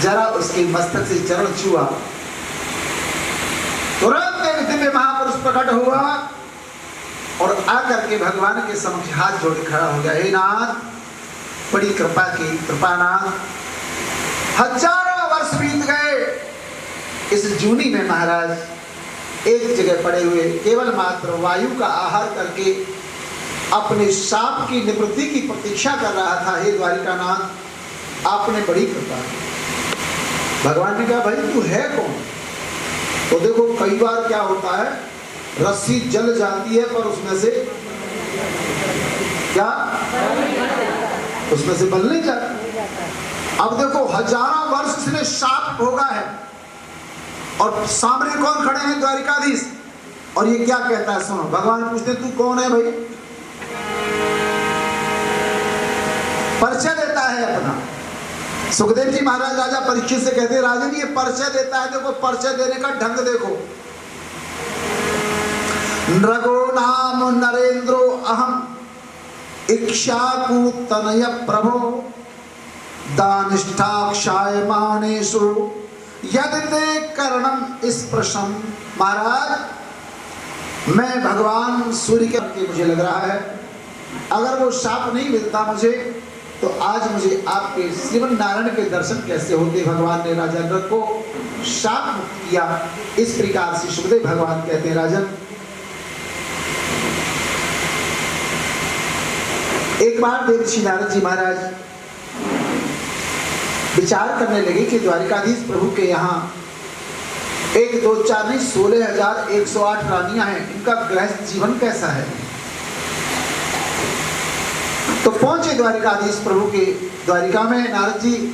जरा उसके मस्तक से चरण छुआ, तुरंत एक दिव्य महापुरुष प्रकट हुआ और आकर के भगवान के समक्ष हाथ जोड़ खड़ा हो गया। हे नाथ, बड़ी कृपा की, कृपानाथ। हजारों वर्ष बीत गए इस जूनी में महाराज एक जगह पड़े हुए, केवल मात्र वायु का आहार करके अपने शाप की निवृत्ति की प्रतीक्षा कर रहा था। हे द्वारिकानाथ, आपने बड़ी कृपा। भगवान ने कहा भाई तू है कौन? तो देखो कई बार क्या होता है, रस्सी जल जाती है पर उसमें से क्या, उसमें से बल नहीं जाता। अब देखो हजारों वर्ष इसने शाप भोगा है और सामने कौन खड़े हैं? द्वारिकाधीश। और ये क्या कहता है सुनो, भगवान पूछते तू कौन है भाई? परिचय देता है अपना। सुखदेव जी महाराज राजा परीक्षित से कहते हैं राजन ये परिचय देता है, देखो परिचय देने का ढंग देखो। नृगो नाम नरेंद्रो अहम इक्ष्वाकु तनय प्रभो दानिष्ठाक्षायमानेषु यदि ते कर्णम स्पृशम। महाराज, मैं भगवान सूर्य के मुझे लग रहा है, अगर वो शाप नहीं मिलता मुझे तो आज मुझे आपके श्रीमन नारायण के दर्शन कैसे होते। भगवान ने राजा नृग को शाप मुक्त किया। इस प्रकार से सुखदेव भगवान कहते हैं, राजन, एक बार देवर्षि नारद जी महाराज विचार करने लगे कि द्वारिकाधीश प्रभु के यहाँ 1, 2, 4 नहीं 16,108 रानियां हैं, इनका गृहस्थ जीवन कैसा है। तो पहुंचे द्वारिकाधीश प्रभु के द्वारिका में नारद जी।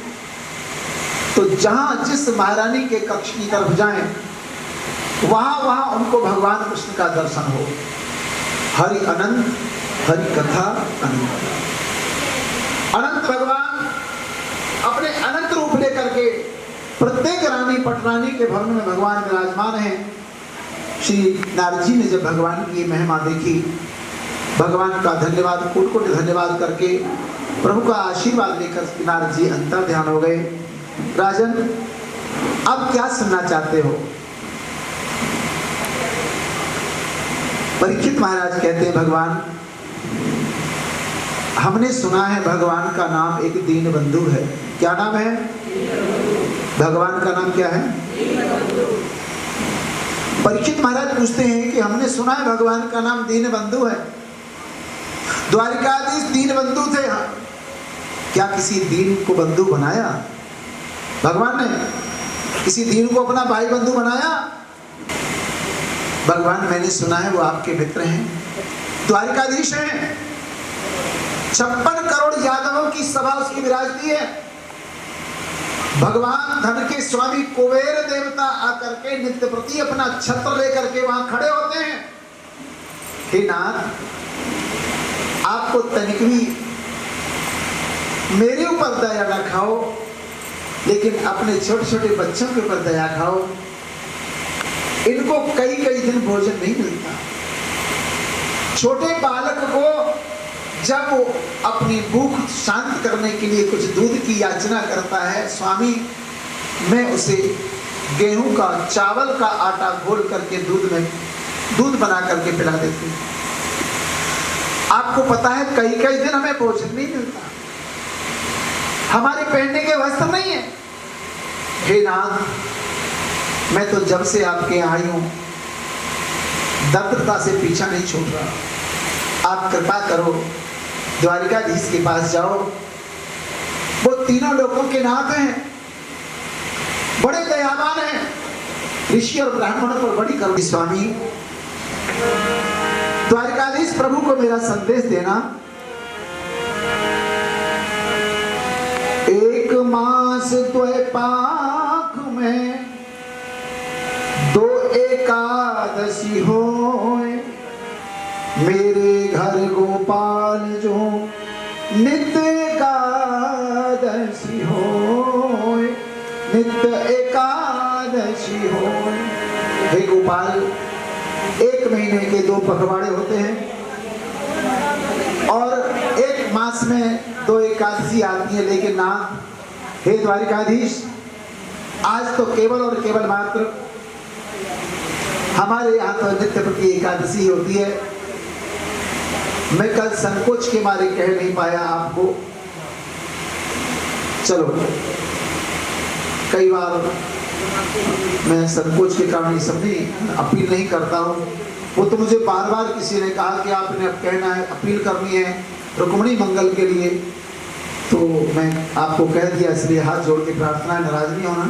तो जहां जिस महारानी के कक्ष की तरफ जाएं वहां उनको भगवान कृष्ण का दर्शन हो। हरि अनंत, हरि कथा अनंत। अनंत भगवान अपने अनंत रूप लेकर के प्रत्येक रानी पटरानी के भवन में भगवान विराजमान हैं। श्री नारद जी ने जब भगवान की महिमा देखी, भगवान का धन्यवाद, कोटि कोटि धन्यवाद करके प्रभु का आशीर्वाद लेकर नारद जी अंतर ध्यान हो गए। राजन, अब क्या सुनना चाहते हो। परीक्षित महाराज कहते हैं, भगवान, हमने सुना है भगवान का नाम एक दीन बंधु है। क्या नाम है भगवान का? नाम क्या है? परीक्षित महाराज पूछते हैं कि हमने सुना है भगवान का नाम दीन बंधु है। द्वारिकाधीश दीन बंधु थे, क्या किसी दीन को बंधु बनाया भगवान ने? किसी दीन को अपना भाई बंधु बनाया? भगवान, मैंने सुना है वो आपके मित्र हैं, द्वारिकाधीश हैं। 56 करोड़ यादवों की सभा उसकी विराजती है। भगवान धन के स्वामी कुबेर देवता आकर के नित्य प्रति अपना छत्र लेकर के वहां खड़े होते हैं। हे नाथ, आपको तनिक भी मेरे ऊपर दया न खाओ, लेकिन अपने छोटे छोटे बच्चों के ऊपर दया खाओ। इनको कई कई दिन भोजन नहीं मिलता। छोटे बालक को जब वो अपनी भूख शांत करने के लिए कुछ दूध की याचना करता है, स्वामी मैं उसे गेहूं का, चावल का आटा घोल करके दूध बना करके पिला देती हूँ। आपको पता है कई कई दिन हमें भोजन नहीं मिलता, हमारे पहनने के वस्त्र नहीं है। हे नाथ, मैं तो जब से आपके यहाँ आई हूं दरिद्रता से पीछा नहीं छोड़ रहा। आप कृपा करो, द्वारिकाधीश के पास जाओ, वो तीनों लोगों के नाथ हैं, बड़े दयावान हैं, ऋषि और ब्राह्मणों पर बड़ी करुणा। स्वामी, द्वारिकाधीश प्रभु को मेरा संदेश देना। 1 मास द्वैपाक में 2 एकादशी होए, मेरे घर गोपाल जो नित्य एकादशी होए, नित्य एकादशी होए। हे गोपाल, 1 महीने के 2 पखवाड़े होते हैं और 1 मास में 2 एकादशी आती है। लेकिन ना, हे द्वारिकाधीश, आज तो केवल और केवल मात्र हमारे यहाँ तो नित्य प्रति एकादशी होती है। मैं कल संकोच के मारे कह नहीं पाया आपको। चलो, कई बार मैं संकोच के कारण ये सब नहीं अपील नहीं करता हूँ। वो तो मुझे बार बार किसी ने कहा कि आपने अब कहना है, अपील करनी है रुक्मिणी मंगल के लिए, तो मैं आपको कह दिया, इसलिए हाथ जोड़ के प्रार्थना है, नाराज नहीं होना।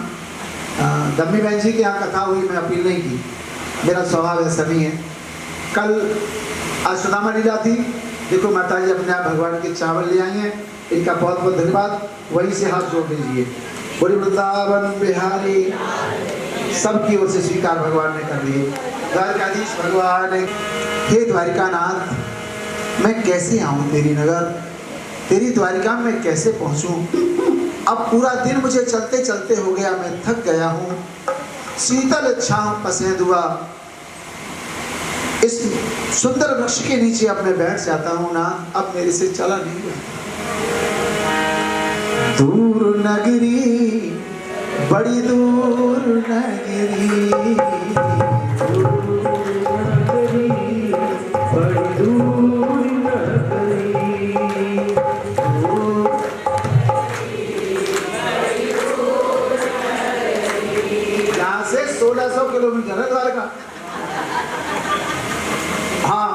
दम्मी बहन जी की यहाँ कथा हुई, मैं अपील नहीं की, मेरा स्वभाव ऐसा नहीं है। कल आज सुदामा लीला थी, देखो माता जी अपने आप भगवान के चावल ले आई हैं, इनका बहुत बहुत धन्यवाद। वहीं से हाथ जोड़ दीजिए। बोली वृंदावन बिहारी, सबकी ओर से स्वीकार भगवान ने कर लिए। द्वारकाधीश भगवान, हे द्वारिकानाथ, मैं कैसे आऊँ तेरी नगर, तेरी द्वारिका में मैं कैसे पहुँचूँ। अब पूरा दिन मुझे चलते चलते हो गया, मैं थक गया हूँ। शीतल छाँव पसंद हुआ, इस सुंदर वृक्ष के नीचे अब मैं बैठ जाता हूँ ना, अब मेरे से चला नहीं गया। दूर नगरी, बड़ी दूर नगरी, बड़ी दूर नगरी। यहाँ से 1600 किलोमीटर है द्वारका। हाँ,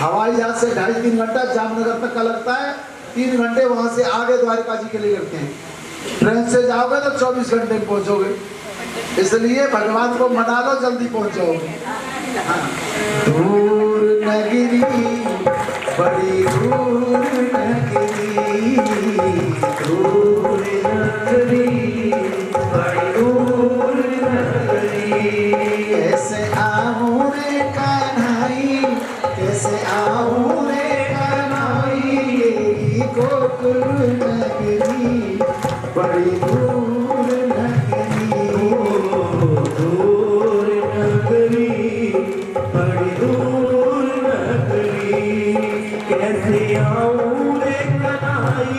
हवाई जहाज से 2.5-3 घंटा जामनगर तक का लगता है, 3 घंटे वहां से आगे द्वारका जी के लिए लगते हैं। ट्रेन से जाओगे तो 24 घंटे में पहुंचोगे, इसलिए भगवान को मना लो, जल्दी पहुंच जाओगे। हाँ। दूर नगरी, बड़ी दूर नगरी, दूर नगरी, बड़ी दूर नगरी। कैसे आऊं रे कन्हई, कैसे आऊं रे कन्हई, गोकुल नगरी, बड़ी दूर नगरी। दूर नगरी, बड़ी दूर नगरी। कैसे आऊं रे कन्हई,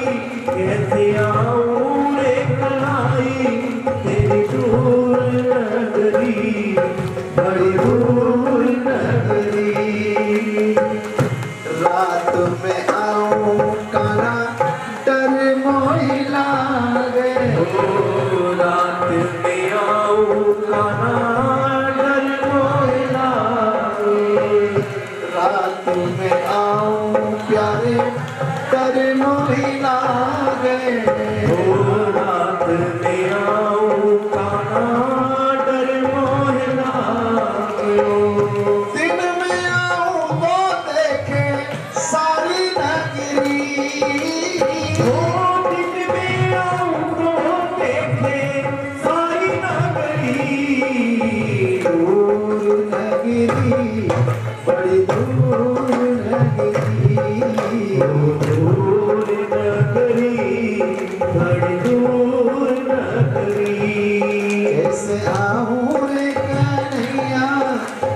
कैसे आऊं रे कन्हई, तेरी दूर नगरी, बड़ी दूर नगरी। रात में आऊं काना, डर मोहि लागे, रात में आऊं काना, डर मोहि लागे। रात में आऊं प्यारे, डर मोहि लागे। रात में आऊं काना, डर मोहि लागे। दिन में आऊं वो देखे सारी नगरी, दिन में आऊं तो देखे सारी नगरी। दूर नगरी, बड़ी दूर नगरी, दूर नगरी, बड़ी दूर नगरी। कैसे आऊं रे कन्हैया,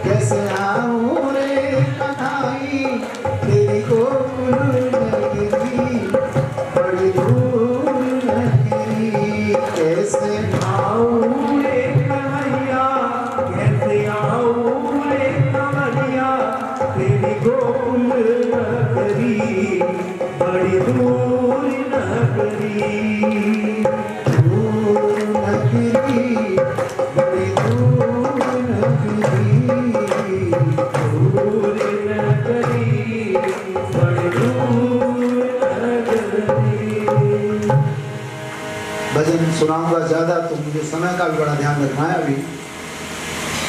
कैसे आऊं रे कन्हई, तेरी गोकुल नगरी, बड़ी दूर नगरी। कैसे आऊं रे कन्हैया, कैसे आऊं रे कन्हैया, तेरी गोकुल नगरी, बड़ी दूर नगरी। दूर नगरी, बड़ी दूर नगरी, दूर नगरी, बड़ी दूर नगरी। भजन सुनाऊंगा ज्यादा तो मुझे समय का भी बड़ा ध्यान रखना है अभी,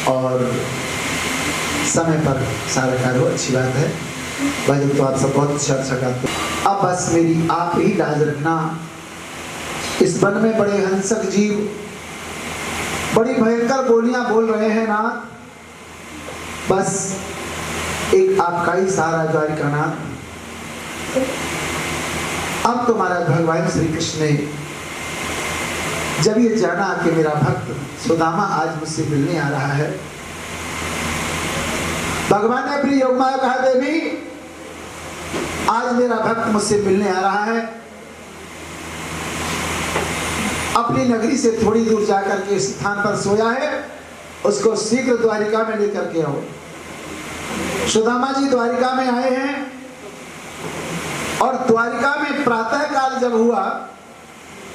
और समय पर सारा कार्य हो, अच्छी बात है। भजन तो आप सब बहुत अच्छा गाते हो। अब बस मेरी आप ही लाज रखना, इस वन में बड़े हिंसक जीव बड़ी भयंकर बोलियां बोल रहे हैं ना, बस एक आपका ही सहारा द्वारिकानाथ। अब तो महाराज भगवान श्री कृष्ण ने जब ये जाना कि मेरा भक्त सुदामा आज मुझसे मिलने आ रहा है, भगवान ने अपनी योग माया कहा, देवी आज मेरा भक्त मुझसे मिलने आ रहा है, अपनी नगरी से थोड़ी दूर जाकर के इस स्थान पर सोया है, उसको शीघ्र द्वारिका में लेकर के आओ। सुदामा जी द्वारिका में आए हैं, और द्वारिका में प्रातः काल जब हुआ,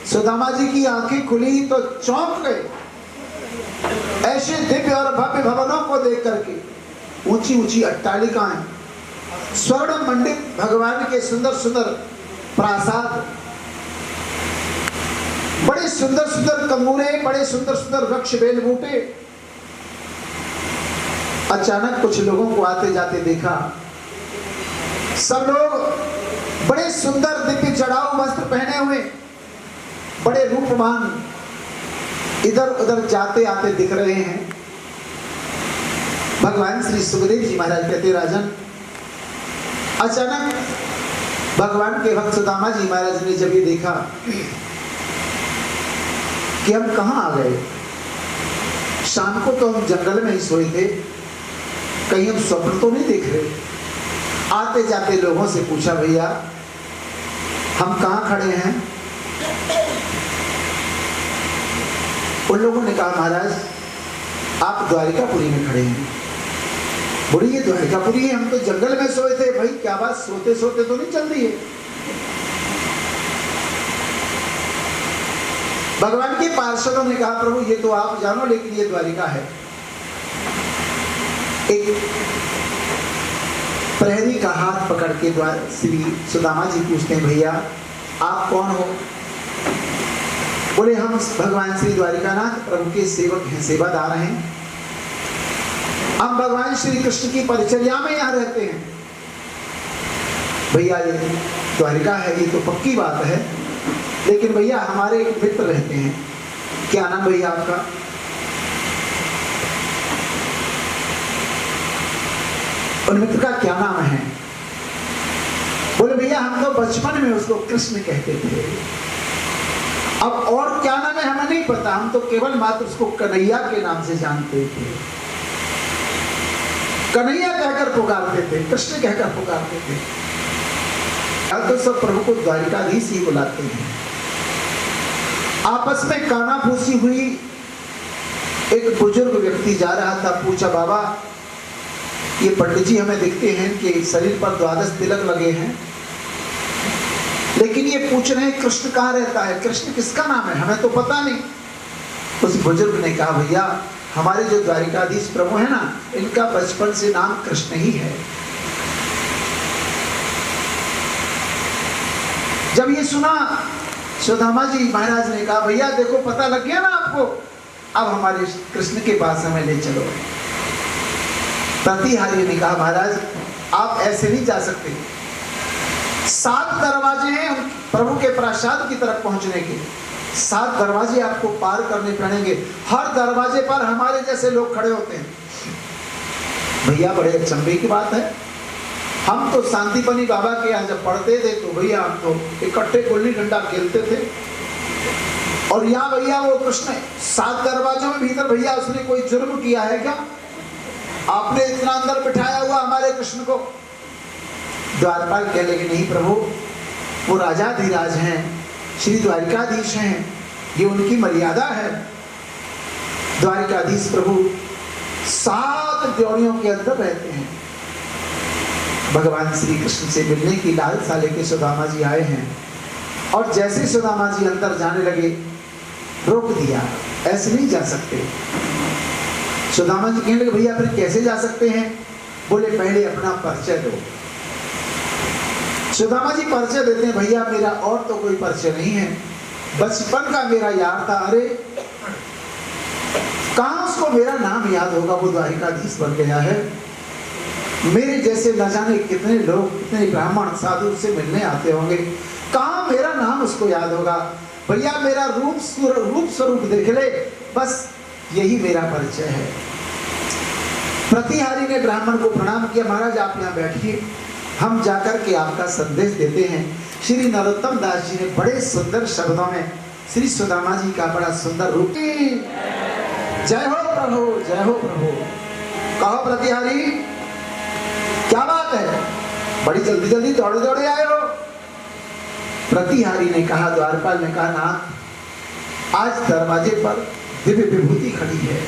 सुदामा जी की आंखें खुली तो चौंक गए। ऐसे दिव्य और भव्य भवनों को देख करके, ऊंची ऊंची अट्टालिकाएं, स्वर्ण मंडित भगवान के सुंदर सुंदर प्रासाद, बड़े सुंदर सुंदर कमूरे, बड़े सुंदर सुंदर वृक्ष बेल बूटे। अचानक कुछ लोगों को आते जाते देखा। सब लोग बड़े सुंदर दिव्य चढ़ाऊ वस्त्र पहने हुए, बड़े रूपवान, इधर उधर जाते आते दिख रहे हैं। भगवान श्री सुखदेव जी महाराज कहते, राजन, अचानक भगवान के भक्त सुदामा जी महाराज ने जब ये देखा कि हम कहाँ आ गए, शाम को तो हम जंगल में ही सोए थे, कहीं हम स्वप्न तो नहीं देख रहे। आते जाते लोगों से पूछा, भैया हम कहाँ खड़े हैं? उन लोगों ने कहा, महाराज आप द्वारिकापुरी में खड़े हैं। बोले ये द्वारिकापुरी है, हम तो जंगल में सोए थे। भाई क्या बात, सोते सोते तो नहीं चल रही है? भगवान के पार्षदों ने कहा, प्रभु ये तो आप जानो, लेकिन ये द्वारिका है। एक प्रहरी का हाथ पकड़ के श्री सुदामा जी पूछते हैं, भैया आप कौन हो? बोले हम भगवान श्री द्वारिकानाथ प्रभु के सेवक हैं, सेवादार हैं। हम भगवान श्री कृष्ण की परिचर्या में यहाँ रहते हैं। भैया ये द्वारिका है, ये तो पक्की बात है, लेकिन भैया हमारे एक मित्र रहते हैं। क्या नाम भैया आपका? उन मित्र का क्या नाम है? बोले भैया हम तो बचपन में उसको कृष्ण कहते थे, अब और क्या नाम है हमें नहीं पता, हम तो केवल मात्र उसको कन्हैया के नाम से जानते थे। कन्हैया कहकर पुकारते थे, कृष्ण कहकर पुकारते थे। अब तो सब प्रभु को द्वारिकाधीश ही बुलाते हैं। आपस में कानाफूसी हुई। एक बुजुर्ग व्यक्ति जा रहा था, पूछा, बाबा ये पंडित जी हमें दिखते हैं कि शरीर पर 12 तिलक लगे हैं, लेकिन ये पूछ रहे हैं कृष्ण कहाँ रहता है, कृष्ण किसका नाम है, हमें तो पता नहीं। उस बुजुर्ग ने कहा, भैया हमारे जो द्वारिकाधीश प्रभु है ना, इनका बचपन से नाम कृष्ण ही है। जब ये सुना, सुदामा जी महाराज ने कहा, भैया देखो पता लग गया ना आपको, अब हमारे कृष्ण के पास हमें ले चलो। प्रतिहारी ने कहा, महाराज आप ऐसे नहीं जा सकते, 7 दरवाजे हैं प्रभु के प्रसाद की तरफ पहुंचने के। 7 दरवाजे आपको पार करने पड़ेंगे, हर दरवाजे पर हमारे जैसे लोग खड़े होते हैं। भैया बड़े अचंभे की बात है, हम तो शांतिपनी बाबा के यहाँ जब पढ़ते थे तो भैया हम तो इकट्ठे गुल्ली डंडा खेलते थे, और यहाँ भैया वो कृष्ण 7 दरवाजों में भीतर, भैया उसने कोई जुर्म किया है क्या? आपने इतना अंदर बिठाया हुआ हमारे कृष्ण को। द्वारपाल कह लगे, नहीं प्रभु वो राजाधिराज हैं, श्री द्वारिकाधीश हैं, ये उनकी मर्यादा है। द्वारिकाधीश प्रभु 7 द्योड़ियों के अंदर रहते हैं। भगवान श्री कृष्ण से मिलने की लालसा लेके सुदामा जी आए हैं, और जैसे सुदामा जी अंदर जाने लगे रोक दिया, ऐसे नहीं जा सकते। सुदामा जी कहने लगे, भैया फिर कैसे जा सकते हैं? बोले पहले अपना परिचय दो। सुदामा जी परिचय देते हैं, भैया मेरा और तो कोई परिचय नहीं है, बचपन का मेरा यार था। अरे कहाँ उसको मेरा नाम याद होगा, वो द्वारिकाधीश बन गया है। मेरे जैसे न जाने कितने लोग, कितने ब्राह्मण साधु से मिलने आते होंगे, कहाँ मेरा नाम उसको याद होगा। भैया मेरा रूप स्वरूप देख ले, बस यही मेरा परिचय है। प्रतिहारी ने ब्राह्मण को प्रणाम किया, महाराज आप यहाँ बैठिए, हम जाकर के आपका संदेश देते हैं। श्री नरोत्तम दास जी ने बड़े सुंदर शब्दों में श्री सुदामा जी का बड़ा सुंदर रूप। जय हो प्रभु, जय हो प्रभु। कहो प्रतिहारी क्या बात है, बड़ी जल्दी जल्दी दौड़े दौड़े आए हो। प्रतिहारी ने कहा, द्वारपाल ने कहा, नाथ आज दरवाजे पर दिव्य विभूति खड़ी है।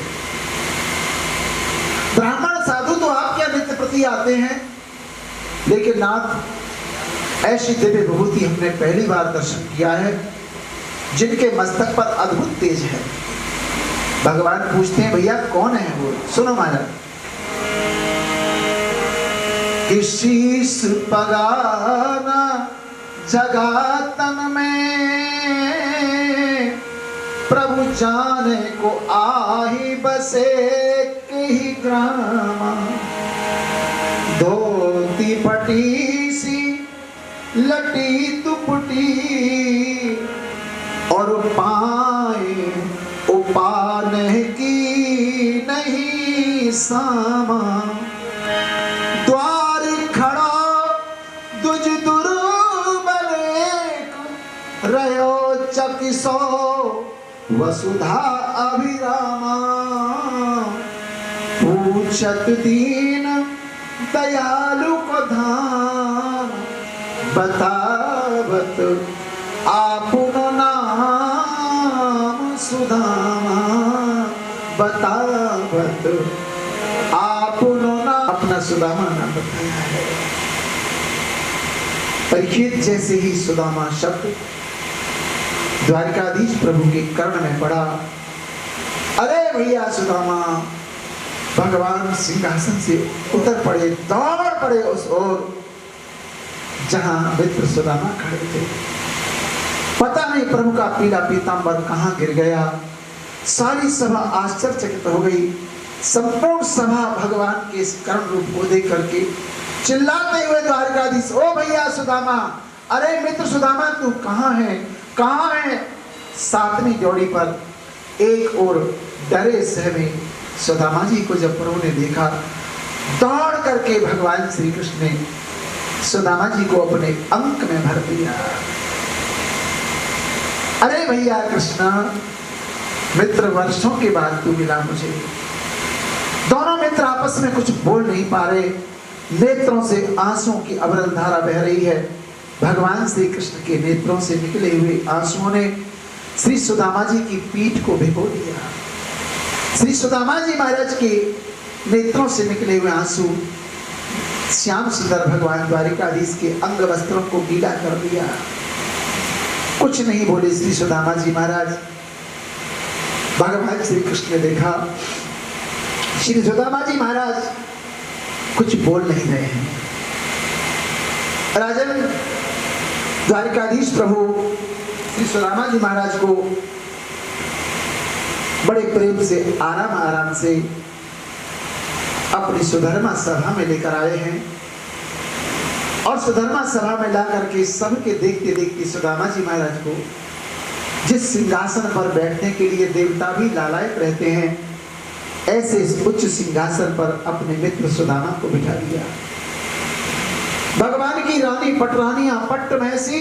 ब्राह्मण साधु तो आपके नित्य प्रति आते हैं, लेकिन नाथ ऐसी दिव्य विभूति हमने पहली बार दर्शन किया है, जिनके मस्तक पर अद्भुत तेज है। भगवान पूछते हैं, भैया कौन है वो? सुनो महाराज, कि शीश पगाना जगातन में प्रभु जाने को आही बसे कही ग्रामा। धोती फटी सी लटी दुपटी और पाए उपान की नहीं सामा। द्वार खड़ा दुज दुर्बल रहो चकिसो वसुधा अभिरामा। पूछत दीन दयालु को धाम बतावत आपुनो नाम सुदामा बतावत आपुनो नाम। अपना सुदामा नाम बताया है। परीक्षित जैसे ही सुदामा शब्द द्वारिकाधीश प्रभु के कर्ण में पड़ा, अरे भैया सुदामा, भगवान सिंहासन से उतर पड़े, दौड़ पड़े उस ओर जहां मित्र सुदामा खड़े थे। पता नहीं प्रभु का पीला पीतांबर कहां गिर गया। सारी सभा आश्चर्यचकित हो गई। संपूर्ण सभा भगवान के इस कर्ण रूप को देख करके चिल्लाते हुए द्वारिकाधीश, ओ भैया सुदामा, अरे मित्र सुदामा तू कहां है, कहां है। सातवीं जोड़ी पर एक और डरे सहमे सुदामा जी को जब प्रभु ने देखा, दौड़ करके भगवान श्री कृष्ण ने सुदामा जी को अपने अंक में भर दिया। अरे भैया कृष्ण, मित्र वर्षों के बाद तू मिला मुझे। दोनों मित्र आपस में कुछ बोल नहीं पा रहे, नेत्रों से आंसुओं की अविरल धारा बह रही है। भगवान श्री कृष्ण के नेत्रों से निकले हुए आंसुओं ने श्री सुदामा जी की पीठ को भिगो दिया। श्री सुदामा जी महाराज के नेत्रों से निकले हुए आंसू श्याम सुंदर भगवान द्वारिकाधीश के अंग वस्त्रों को गीला कर दिया। कुछ नहीं बोले श्री सुदामा जी महाराज। भगवान श्री कृष्ण ने देखा श्री सुदामा जी महाराज कुछ बोल नहीं रहे हैं। राजन द्वारिकाधीश प्रभु श्री सुदामा जी महाराज को बड़े प्रेम से आराम आराम से अपनी सुधर्मा सभा में लेकर आए हैं और सुधर्मा सभा में ला करके सबके देखते देखते सुदामा जी महाराज को जिस सिंहासन पर बैठने के लिए देवता भी लालायित रहते हैं, ऐसे इस उच्च सिंहासन पर अपने मित्र सुदामा को बिठा दिया। भगवान की रानी पटरानियां पट्ट महसी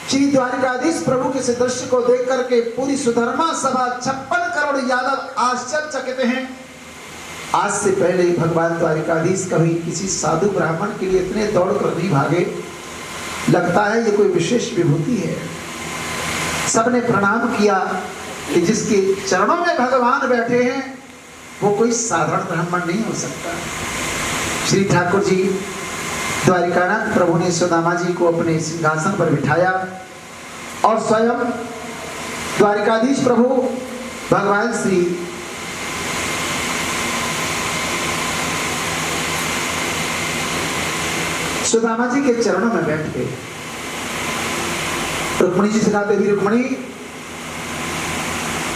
श्री द्वारिकाधीश प्रभु के इस दृश्य को देख करके पूरी सुधर्मा सभा 56 करोड़ यादव आश्चर्यचकित हैं। आज से पहले भगवान द्वारिकाधीश कभी किसी साधु ब्राह्मण के लिए इतने दौड़ कर नहीं भागे। लगता है ये कोई विशेष विभूति है। सबने प्रणाम किया कि जिसके चरणों में भगवान बैठे हैं वो कोई साधारण ब्राह्मण नहीं हो सकता। श्री ठाकुर जी द्वारिकानाथ प्रभु ने सुदामा जी को अपने सिंहासन पर बिठाया और स्वयं द्वारिकाधीश प्रभु भगवान श्री सुदामा जी के चरणों में बैठ गए। रुक्मणी जी से कहा, देवी रुक्मणी,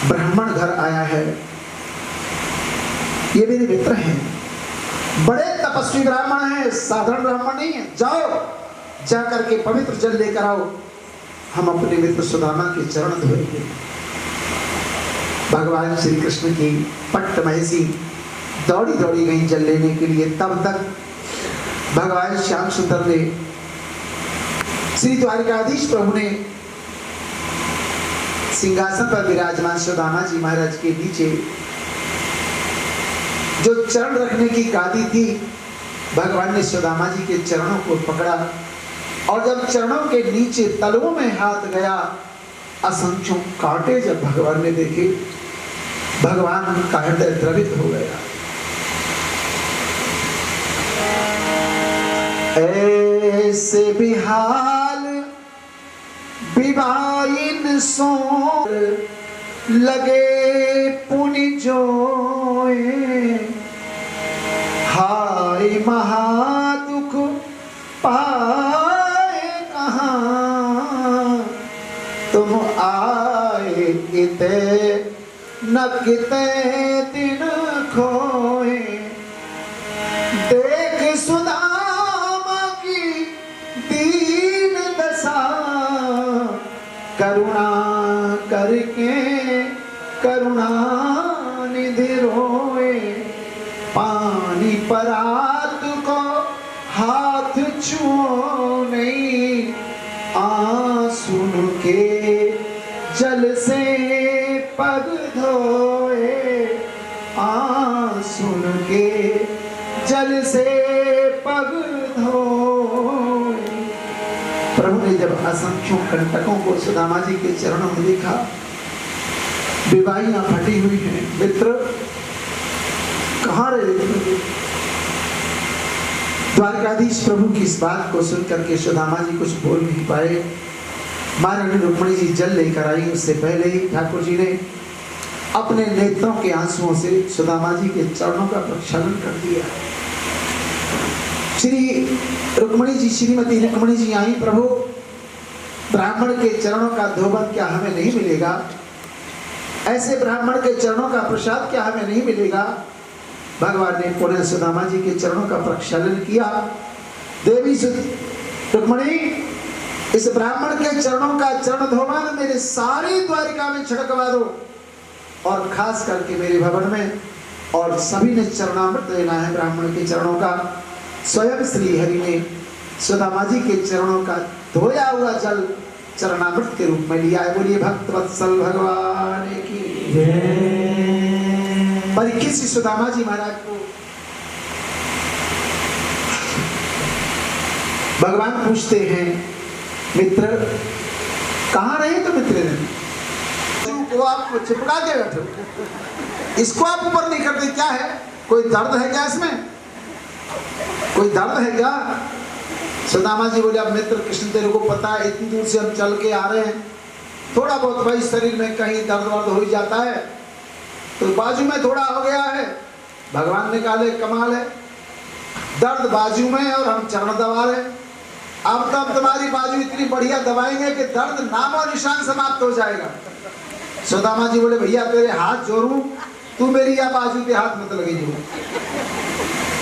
ब्राह्मण घर आया है, ये मेरे मित्र हैं, बड़े तपस्वी ब्राह्मण हैं, साधारण ब्राह्मण नहीं है। जाओ, जा करके पवित्र जल लेकर आओ, हम अपने मित्र सुदामा के चरण धोएंगे। भगवान श्री कृष्ण की पट्ट महसी दौड़ी दौड़ी गई जल लेने के लिए। तब तक भगवान श्याम सुंदर ने श्री द्वारिकाधीश प्रभु ने सिंहासन पर विराजमान सुदामा जी महाराज के नीचे जो चरण रखने की गादी थी, भगवान ने सुदामा जी के चरणों को पकड़ा और जब चरणों के नीचे तलवों में हाथ गया, असंख्यों कांटे जब भगवान ने देखे, भगवान का हृदय द्रवित हो गया। ऐसे भी हाल विवाइन सो लगे पुनि जोए, हाय महादुख पाए कहाँ, तुम आए किते न किते दिन खोए। देख सुदामा की दीन दशा, करुणा करके करुणा निधि रोए। पानी परात को हाथ छुओ नहीं, आंसू के जल से पग धोए, आंसू के जल से पग धोए। प्रभु ने जब असंख्यों कंटकों को सुदामा जी के चरणों में देखा, विवाहियां फटी हुई हैं, मित्र कहाँ रहे? द्वारकाधीश प्रभु की इस बात को सुनकर के सुदामा जी कुछ बोल नहीं पाए। महारानी रुक्मिणी जी जल लेकर आई, उससे पहले ही ठाकुर जी ने अपने नेत्रों के आंसुओं से सुदामा जी के चरणों का प्रक्षालन कर दिया। श्री रुक्मिणी जी, श्रीमती रुक्मिणी जी आई, प्रभु ब्राह्मण के चरणों का धोबन क्या हमें नहीं मिलेगा? ऐसे ब्राह्मण के चरणों का प्रसाद क्या हमें नहीं मिलेगा? भगवान ने पुनः सुदामा जी के चरणों का प्रक्षालन किया। देवी रुक्मिणी, इस ब्राह्मण के चरणों का चरण धोबन मेरे सारी द्वारिका में छिड़कवा दो, और खास करके मेरे भवन में, और सभी ने चरणामृत लेना है ब्राह्मण के चरणों का। स्वयं श्री हरि ने सुदामा जी के चरणों का धोया हुआ जल चरणामृत के रूप में लिया है। बोलिए भक्त वत्सल भगवान की जय। परीक्षित श्री सुदामा जी महाराज को भगवान पूछते हैं, मित्र कहाँ रहे तो मित्र को आप चिपका के बैठो, इसको आप ऊपर नहीं करते, क्या है? कोई दर्द है क्या इसमें? कोई दर्द है क्या? सुदामा जी बोले, अब मित्र कृष्ण तेरे को पता है इतनी दूर से हम चल के आ रहे हैं, थोड़ा बहुत भाई शरीर में कहीं दर्द वर्द हो ही जाता है, तो बाजू में थोड़ा हो गया है। भगवान ने कहा कमाल है, दर्द बाजू में और हम चरण दबा रहे। अब तो तुम्हारी बाजू इतनी बढ़िया दबाएंगे कि दर्द नामो निशान समाप्त हो जाएगा। सुदामा जी बोले, भैया तेरे हाथ जोड़ूं, तू मेरी या बाजू के हाथ मत लगे जो।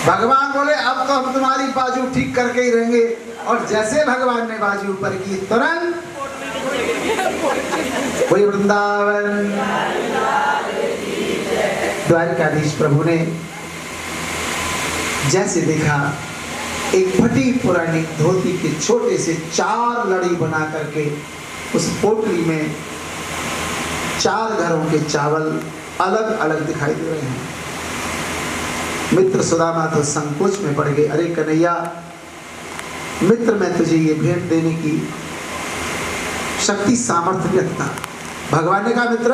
भगवान बोले, अब तो हम तुम्हारी बाजू ठीक करके ही रहेंगे। और जैसे भगवान ने बाजू ऊपर की, तुरंत कोई वृंदावन द्वारकाधीश प्रभु ने जैसे देखा, एक फटी पुरानी धोती के छोटे से 4 लड़ी बना करके उस पोटली में 4 घरों के चावल अलग अलग दिखाई दे रहे हैं। मित्र सुदामा तो संकोच में पड़ गए। अरे कन्हैया, मित्र मैं तुझे ये भेंट देने की शक्ति सामर्थ्य नहीं रखता। भगवान ने कहा, मित्र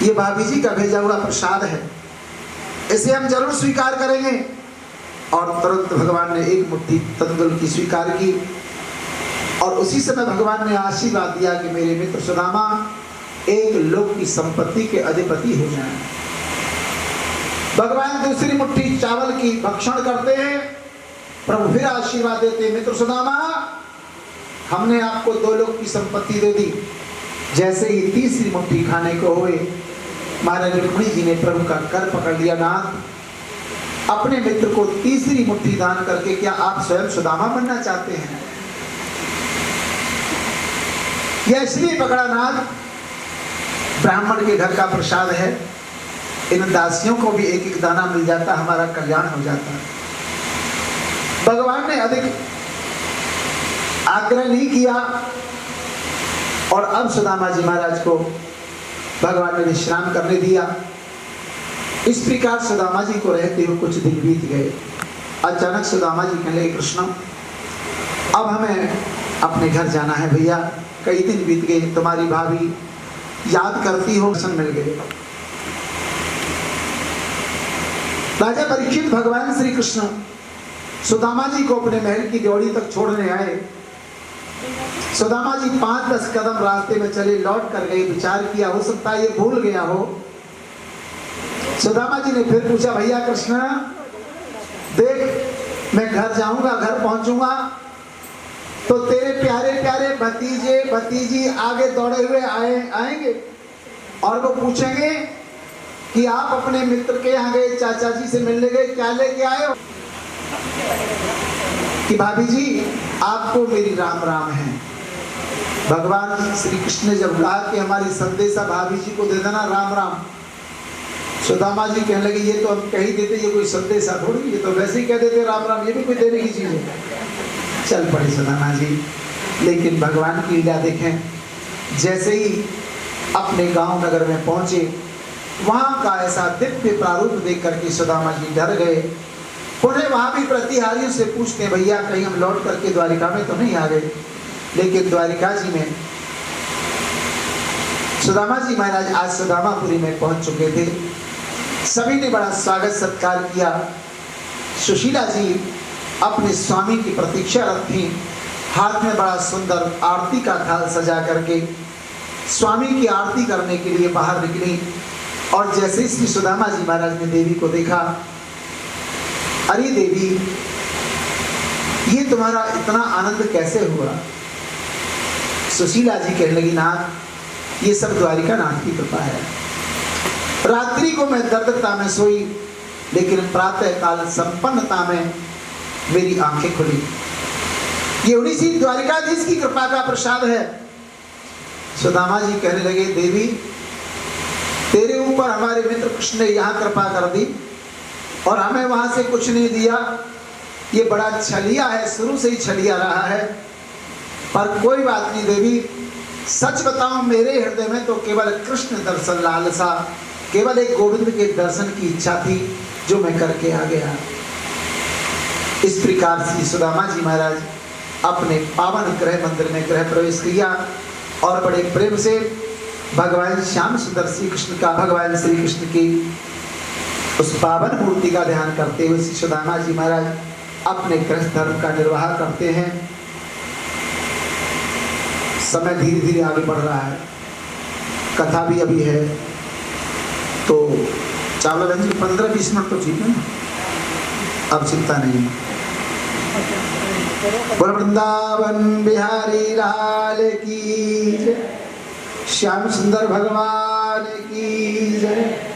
ये भाभी जी का भेजा हुआ प्रसाद है, इसे हम जरूर स्वीकार करेंगे। और तुरंत भगवान ने एक मुट्ठी तंदुल की स्वीकार की, और उसी समय भगवान ने आशीर्वाद दिया कि मेरे मित्र सुदामा एक लोक की संपत्ति के अधिपति हो जाएं। भगवान दूसरी मुट्ठी चावल की भक्षण करते हैं, प्रभु फिर आशीर्वाद देते हैं, मित्र सुदामा हमने आपको 2 लोक की संपत्ति दे दी। जैसे ही तीसरी मुट्ठी खाने को हुए, महाराज रुक्मिणी जी ने प्रभु का कर पकड़ लिया। नाथ, अपने मित्र को तीसरी मुट्ठी दान करके क्या आप स्वयं सुदामा बनना चाहते हैं? यह इसलिए पकड़ा नाथ, ब्राह्मण के घर का प्रसाद है, इन दासियों को भी एक एक दाना मिल जाता, हमारा कल्याण हो जाता। भगवान ने अधिक आग्रह नहीं किया, और अब सुदामा जी महाराज को भगवान ने विश्राम करने दिया। इस प्रकार सुदामा जी को रहते हुए कुछ दिन बीत गए। अचानक सुदामा जी कहने लगे, कृष्ण अब हमें अपने घर जाना है भैया, कई दिन बीत गए, तुम्हारी भाभी याद करती हो, दर्शन मिल गए। राजा परीक्षित भगवान श्री कृष्ण सुदामा जी को अपने महल की ड्योढ़ी तक छोड़ने आए। सुदामा जी 5-10 कदम रास्ते में चले, लौट कर गए। विचार किया, हो सकता है ये भूल गया हो। सुदामा जी ने फिर पूछा, भैया कृष्ण देख, मैं घर जाऊंगा, घर पहुंचूंगा तो तेरे प्यारे प्यारे भतीजे भतीजी आगे दौड़े हुए आएंगे, और वो पूछेंगे कि आप अपने मित्र के यहाँ गए, चाचा जी से मिलने गए, क्या लेके आए हो? कि भाभी जी आपको मेरी राम राम है। भगवान श्री कृष्ण ने जब कहा कि हमारी संदेशा भाभी जी को दे देना राम राम, सुदामा जी कहने लगे, ये तो हम कह ही देते, ये कोई संदेशा थोड़ी, ये तो वैसे ही कह देते राम राम, ये भी कोई देने की चीज है। चल पड़े सुदामा जी। लेकिन भगवान की लीला देखें, जैसे ही अपने गांव नगर में पहुंचे, वहां का ऐसा दिव्य प्रारूप देख करके सुदामा जी डर गए। पुनः वहां भी प्रतिहारियों से पूछते हैं, भैया कहीं हम लौट करके द्वारिका में तो नहीं आ गए? लेकिन द्वारिका जी में सुदामा जी महाराज आज सुदामापुरी में पहुंच चुके थे। सभी ने बड़ा स्वागत सत्कार किया। सुशीला जी अपने स्वामी की प्रतीक्षारत थी। हाथ में बड़ा सुंदर आरती का थाल सजा करके स्वामी की आरती करने के लिए बाहर निकली। और जैसे श्री सुदामा जी महाराज ने देवी को देखा, अरे देवी, ये तुम्हारा इतना आनंद कैसे हुआ? सुशीला जी कहने लगी, नाथ, ये सब द्वारिका नाथ की कृपा है। रात्रि को मैं दर्दता में सोई, लेकिन प्रातः काल संपन्नता में मेरी आंखें खुली। ये उड़ीसी द्वारिकाधीश की कृपा का प्रसाद है। सुदामा जी कहने लगे, देवी, तेरे ऊपर हमारे मित्र कृष्ण ने यहाँ कृपा कर दी और हमें वहां से कुछ नहीं दिया। ये बड़ा छलिया है, शुरू से ही छलिया रहा है। पर कोई बात नहीं देवी, सच बताऊं, मेरे हृदय में तो केवल कृष्ण दर्शन लालसा, केवल एक गोविंद के दर्शन की इच्छा थी, जो मैं करके आ गया। इस प्रकार से सुदामा जी महाराज अपने पावन गृह मंदिर में गृह प्रवेश किया और बड़े प्रेम से भगवान श्याम सुंदर श्री कृष्ण का, भगवान श्री कृष्ण की उस पावन मूर्ति का ध्यान करते हुए श्री सुदामा जी महाराज अपने गृह धर्म का निर्वाह करते हैं। समय धीरे धीरे आगे बढ़ रहा है, कथा भी अभी है, तो चावला बहन जी 15-20 मिनट तो ठीक है ना, अब चिंता नहीं। बोल वृंदावन बिहारी लाल की जय, श्याम सुंदर भगवान की जय।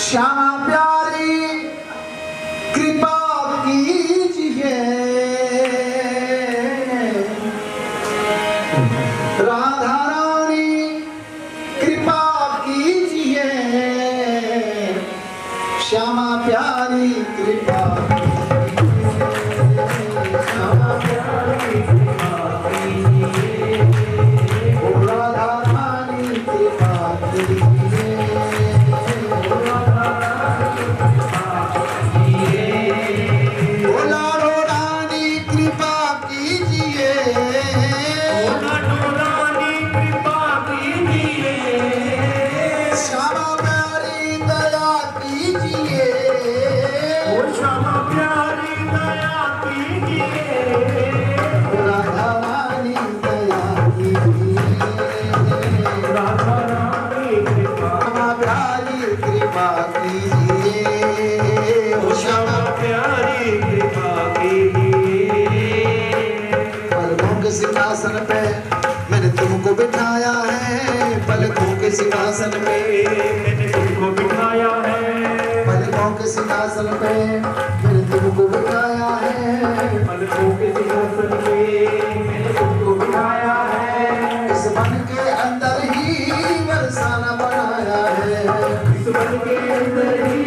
श्यामा प्यारी कृपा कीजिए, राधा रानी कृपा कीजिए, श्यामा प्यारी कृपा, श्यामा प्यारी कृपा कीजिए, राधा रानी कृपा कीजिए। सिंहासन पे मैंने तुमको बिठाया है, पलकों के सिंहासन पे मैंने तुमको बिठाया है, पलकों के सिंहासन पे मैंने तुमको बिठाया है, पलकों के सिंहासन पे मैंने तुमको बिठाया है। इस मन के अंदर ही बरसाना बनाया है, इस मन के अंदर ही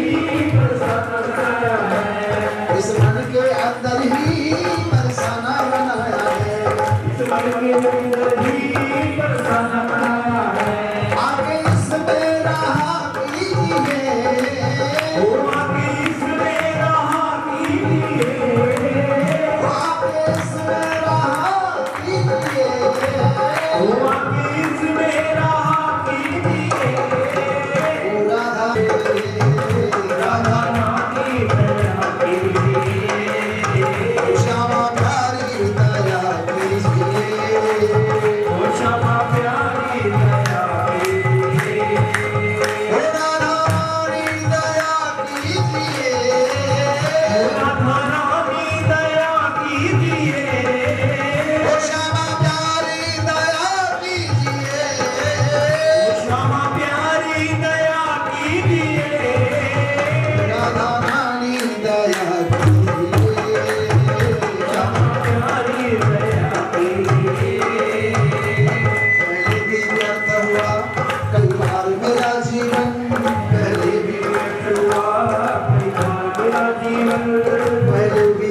बरसाना बनाया है, इस मन के अंदर ही बरसाना बनाया है, आगे इसमें रहा कीजिए, आगे इसमें रहा कीजिए, आगे इसमें रहा कीजिए, आगे इसमें रहा कीजिए। राधा रानी दया कीजिए, श्यामा प्यारी दया कीजिए,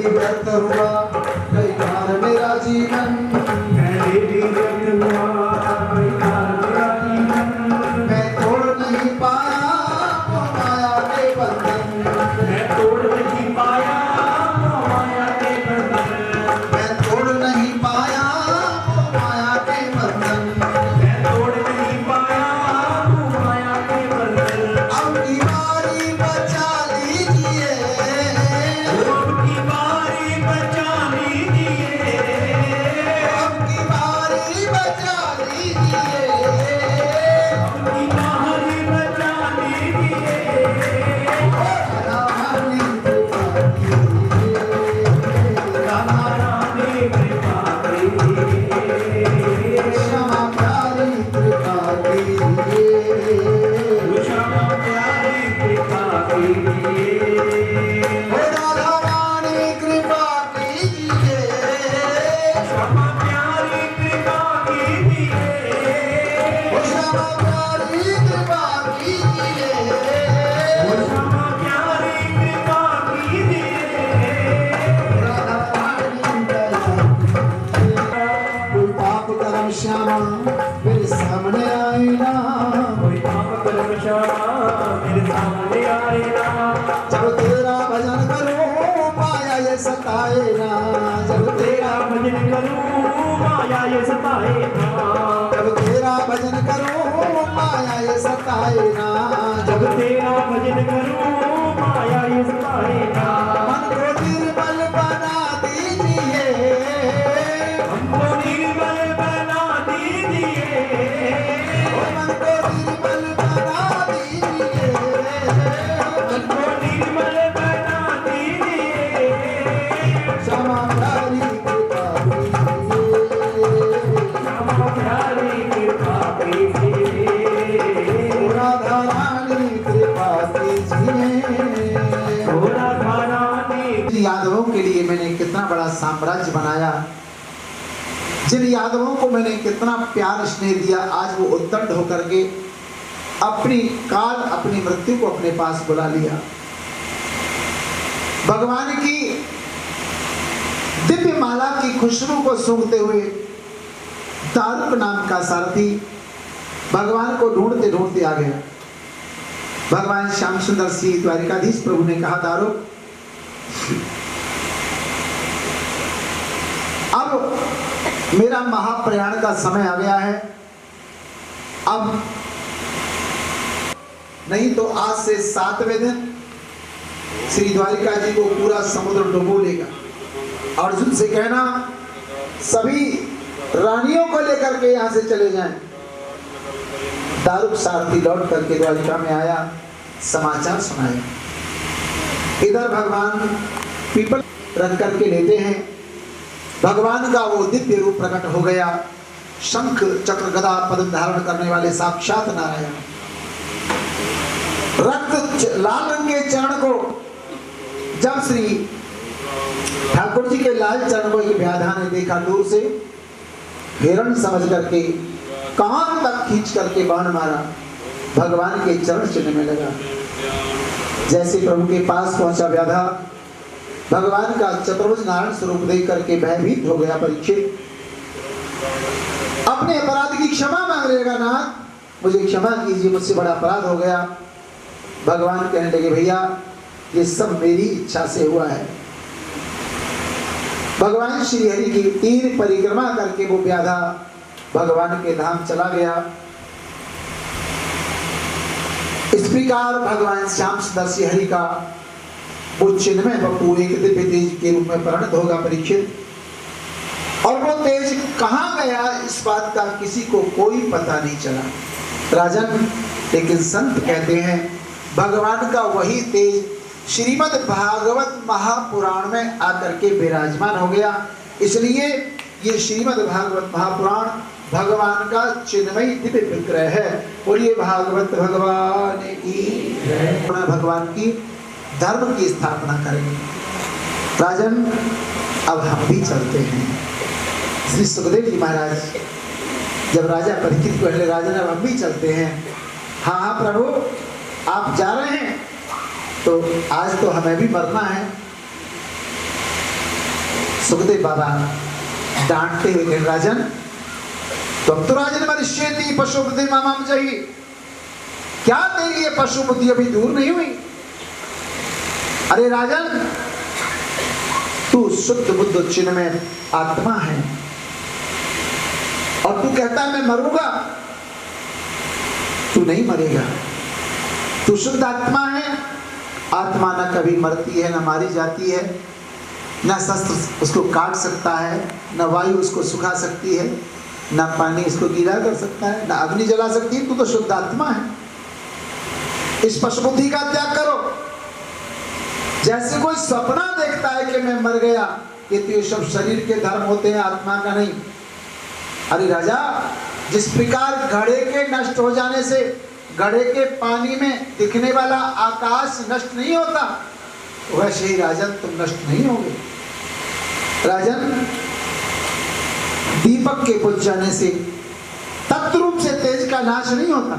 भी व्यर्थ हुआ कई बार मेरा जीवन, मेरे भी व्यर्थ हुआ कई बार मेरा जीवन। मैं तोड़ नहीं पाया वो माया के बंधन, मैं तोड़ नहीं पाया वो माया के बंधन। मैं तोड़ नहीं पाया वो माया के बंधन। मैं तोड़ नहीं पाया वो माया के बंधन। अब की बारी बचा लीजिए, अब की बारी बचा लीजिए, अब की बारी बचा लीजिए, अब की बारी बचा लीजिए। रानी कृपा कीजिए, राधा रानी कृपा कीजिए, क्षमा प्यारी कृपा कीजिए, क्षमा प्यारी कृपा कीजिए। ओ राधा रानी कृपा कीजिए, क्षमा प्यारी कृपा कीजिए, ओ क्षमा प्यारी कृपा कीजिए, क्षमा प्यारी कृपा कीजिए। राधा रानी दया कीजिए। कोई पाप कर्म श्यामा मेरे सामने आए ना, कोई पाप कर्म क्षमा मेरे सामने आए ना। जब तेरा भजन करूं माया ये सताए ना, जब तेरा भजन करूं माया ये सताए ना। जब तेरा भजन करूं माया ये सताए ना, जब तेरा भजन करूं माया ये सताए ना। मन को निर्मल बना दीजिए, हमको निर्मल बना दीजिए, ओ मन को निर्मल बना दीजिए, हमको निर्मल बना दीजिए। क्षमा प्यारी कृपा कीजिए, क्षमा प्यारी कृपा कीजिए, ओ राधा रानी कृपा कीजिए। थोड़ा खाना दी। यादवों के लिए मैंने कितना बड़ा साम्राज्य बनाया, जिन यादवों को मैंने कितना प्यार स्नेह दिया, आज वो उद्दंड होकर के अपनी काल अपनी मृत्यु को अपने पास बुला लिया। भगवान की दिव्य माला की खुशबू को सूंघते हुए दारुक नाम का सारथी भगवान को ढूंढते ढूंढते आ गया। भगवान श्याम सुंदर सिंह द्वारिकाधीश प्रभु ने कहा, दारुक अब मेरा महाप्रयाण का समय आ गया है, अब नहीं तो आज से 7वें दिन श्री द्वारिका जी को पूरा समुद्र डुबो लेगा। अर्जुन से कहना सभी रानियों को लेकर के यहां से चले जाएं। दारुक सारथी लौट करके द्वारिका में आया, समाचार सुनाया। इधर भगवान पीपल रख करके लेते हैं, भगवान का वो दिव्य रूप प्रकट हो गया, शंख चक्र गदा पद्म धारण करने वाले साक्षात नारायण। रक्त लाल रंग के चरण को जब श्री ठाकुर जी के लाल चरण को एक व्याधा ने देखा, दूर से हिरण समझ करके कान तक खींच करके बाण मारा, भगवान के चरण चिन्ह में लगा। जैसे प्रभु के पास पहुंचा व्याधा, भगवान का चतुर्भुज नारायण स्वरूप देख करके भयभीत हो गया परीक्षित। अपने अपराध की क्षमा मांग रहेगा, नाथ मुझे क्षमा कीजिए, मुझसे बड़ा अपराध हो गया। भगवान कहने लगे, भैया ये सब मेरी इच्छा से हुआ है। भगवान श्री हरि की 3 परिक्रमा करके वो व्याधा भगवान के धाम चला गया। इस प्रकार भगवान श्याम सुंदर श्री हरि का वो चिन्मय बपू एक दिव्य तेज के रूप में परिणत होगा परीक्षित। और वो तेज कहाँ गया इस बात का किसी को कोई पता नहीं चला राजन, लेकिन संत कहते हैं भगवान का वही तेज श्रीमद् भागवत महापुराण में आकर के विराजमान हो गया। इसलिए ये श्रीमद् भागवत महापुराण भगवान का चिन्मयी दिव्य विग्रह है। और ये भागवत भगवान की भगवान की धर्म की स्थापना करेंगे। राजन अब हम भी चलते हैं। श्री सुखदेव जी महाराज जब राजा परीक्षित को कहले, राजन अब हम भी चलते हैं। हाँ हाँ प्रभु आप जा रहे हैं तो आज तो हमें भी मरना है। सुखदेव बाबा डांटते हुए कहे, राजन तुम तो राजन मनुष्येति पशु बुद्धि मामाम चाहिए, क्या तेरी ये पशु बुद्धि अभी दूर नहीं हुई? अरे राजन, तू शुद्ध बुद्ध चिन्ह में आत्मा है और तू कहता है मैं मरूंगा। तू नहीं मरेगा, तू शुद्ध आत्मा है। आत्मा न कभी मरती है, न मारी जाती है, न शस्त्र उसको काट सकता है, न वायु उसको सुखा सकती है, न पानी इसको गीला कर सकता है, न अग्नि जला सकती है। तू तो शुद्ध आत्मा है। इस पशुबुद्धि का त्याग करो। जैसे कोई सपना देखता है कि मैं मर गया, ये तो ये सब शरीर के धर्म होते हैं, आत्मा का नहीं। अरे राजा, जिस प्रकार घड़े के नष्ट हो जाने से घड़े के पानी में दिखने वाला आकाश नष्ट नहीं होता, वैसे ही राजन तुम नष्ट नहीं होगे। राजन, दीपक के बुझ जाने से तत्रूप से तेज का नाश नहीं होता,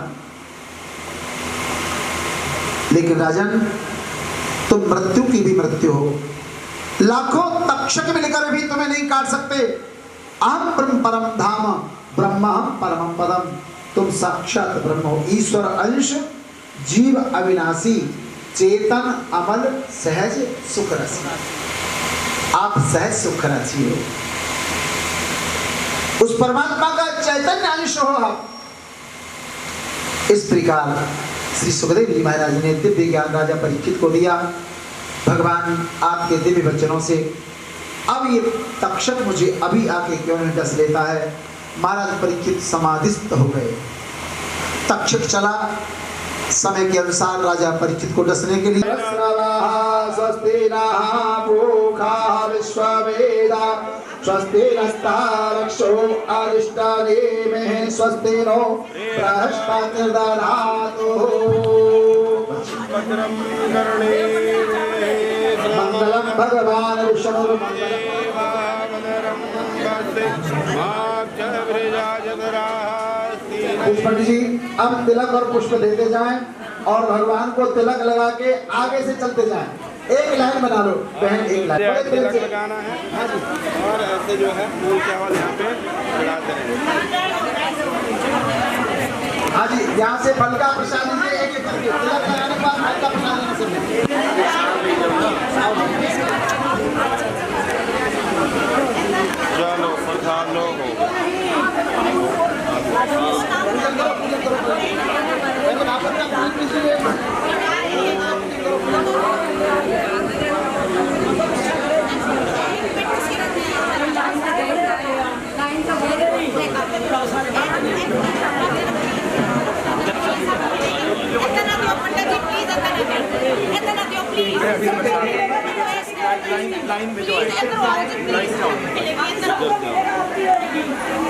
लेकिन राजन तुम मृत्यु की भी मृत्यु हो। लाखों तक्षक मिलकर भी तुम्हें नहीं काट सकते। अहम ब्रह्म परम धाम ब्रह्महम परमम पदम। तुम साक्षात ब्रह्म हो, ईश्वर अंश, जीव अविनाशी, चेतन अमल, सहज सुख रसी। आप सहज सुख रसी हो, उस परमात्मा का चैतन्य अंश हो आप। इस प्रकार श्री सुखदेव जी महाराज ने दिव्य ज्ञान राजा परीक्षित को दिया। भगवान आपके दिव्य वचनों से अब ये तक्षक मुझे अभी आके क्यों नहीं डस लेता है। महाराज परीक्षित समाधिस्थ हो गए। तक्षक चला, समय के अनुसार राजा परीक्षित को डसने के लिए। स्वस्ति नः पूषा विश्ववेदा स्वस्ति नस्तारक्षो अरिष्टनेमिः स्वस्ति नो बृहस्पतिर्दधातु। मंगलम भगवान विष्णु पुष्पति जी अब तिलक और पुष्प देते जाएं और भगवान को तिलक लगा के आगे से चलते जाएं। एक लाइन बना लो बहन, एक लाइन तिलक लगाना है। हाँ जी, और ऐसे जो है फूल चावल यहाँ पे चढ़ाते रहेंगे। हाँ जी, यहाँ से फल का प्रसाद लीजिए एक एक करके। तिलक लगाने के बाद फल का प्रसाद लेना सबने। चलो प्रसाद लो।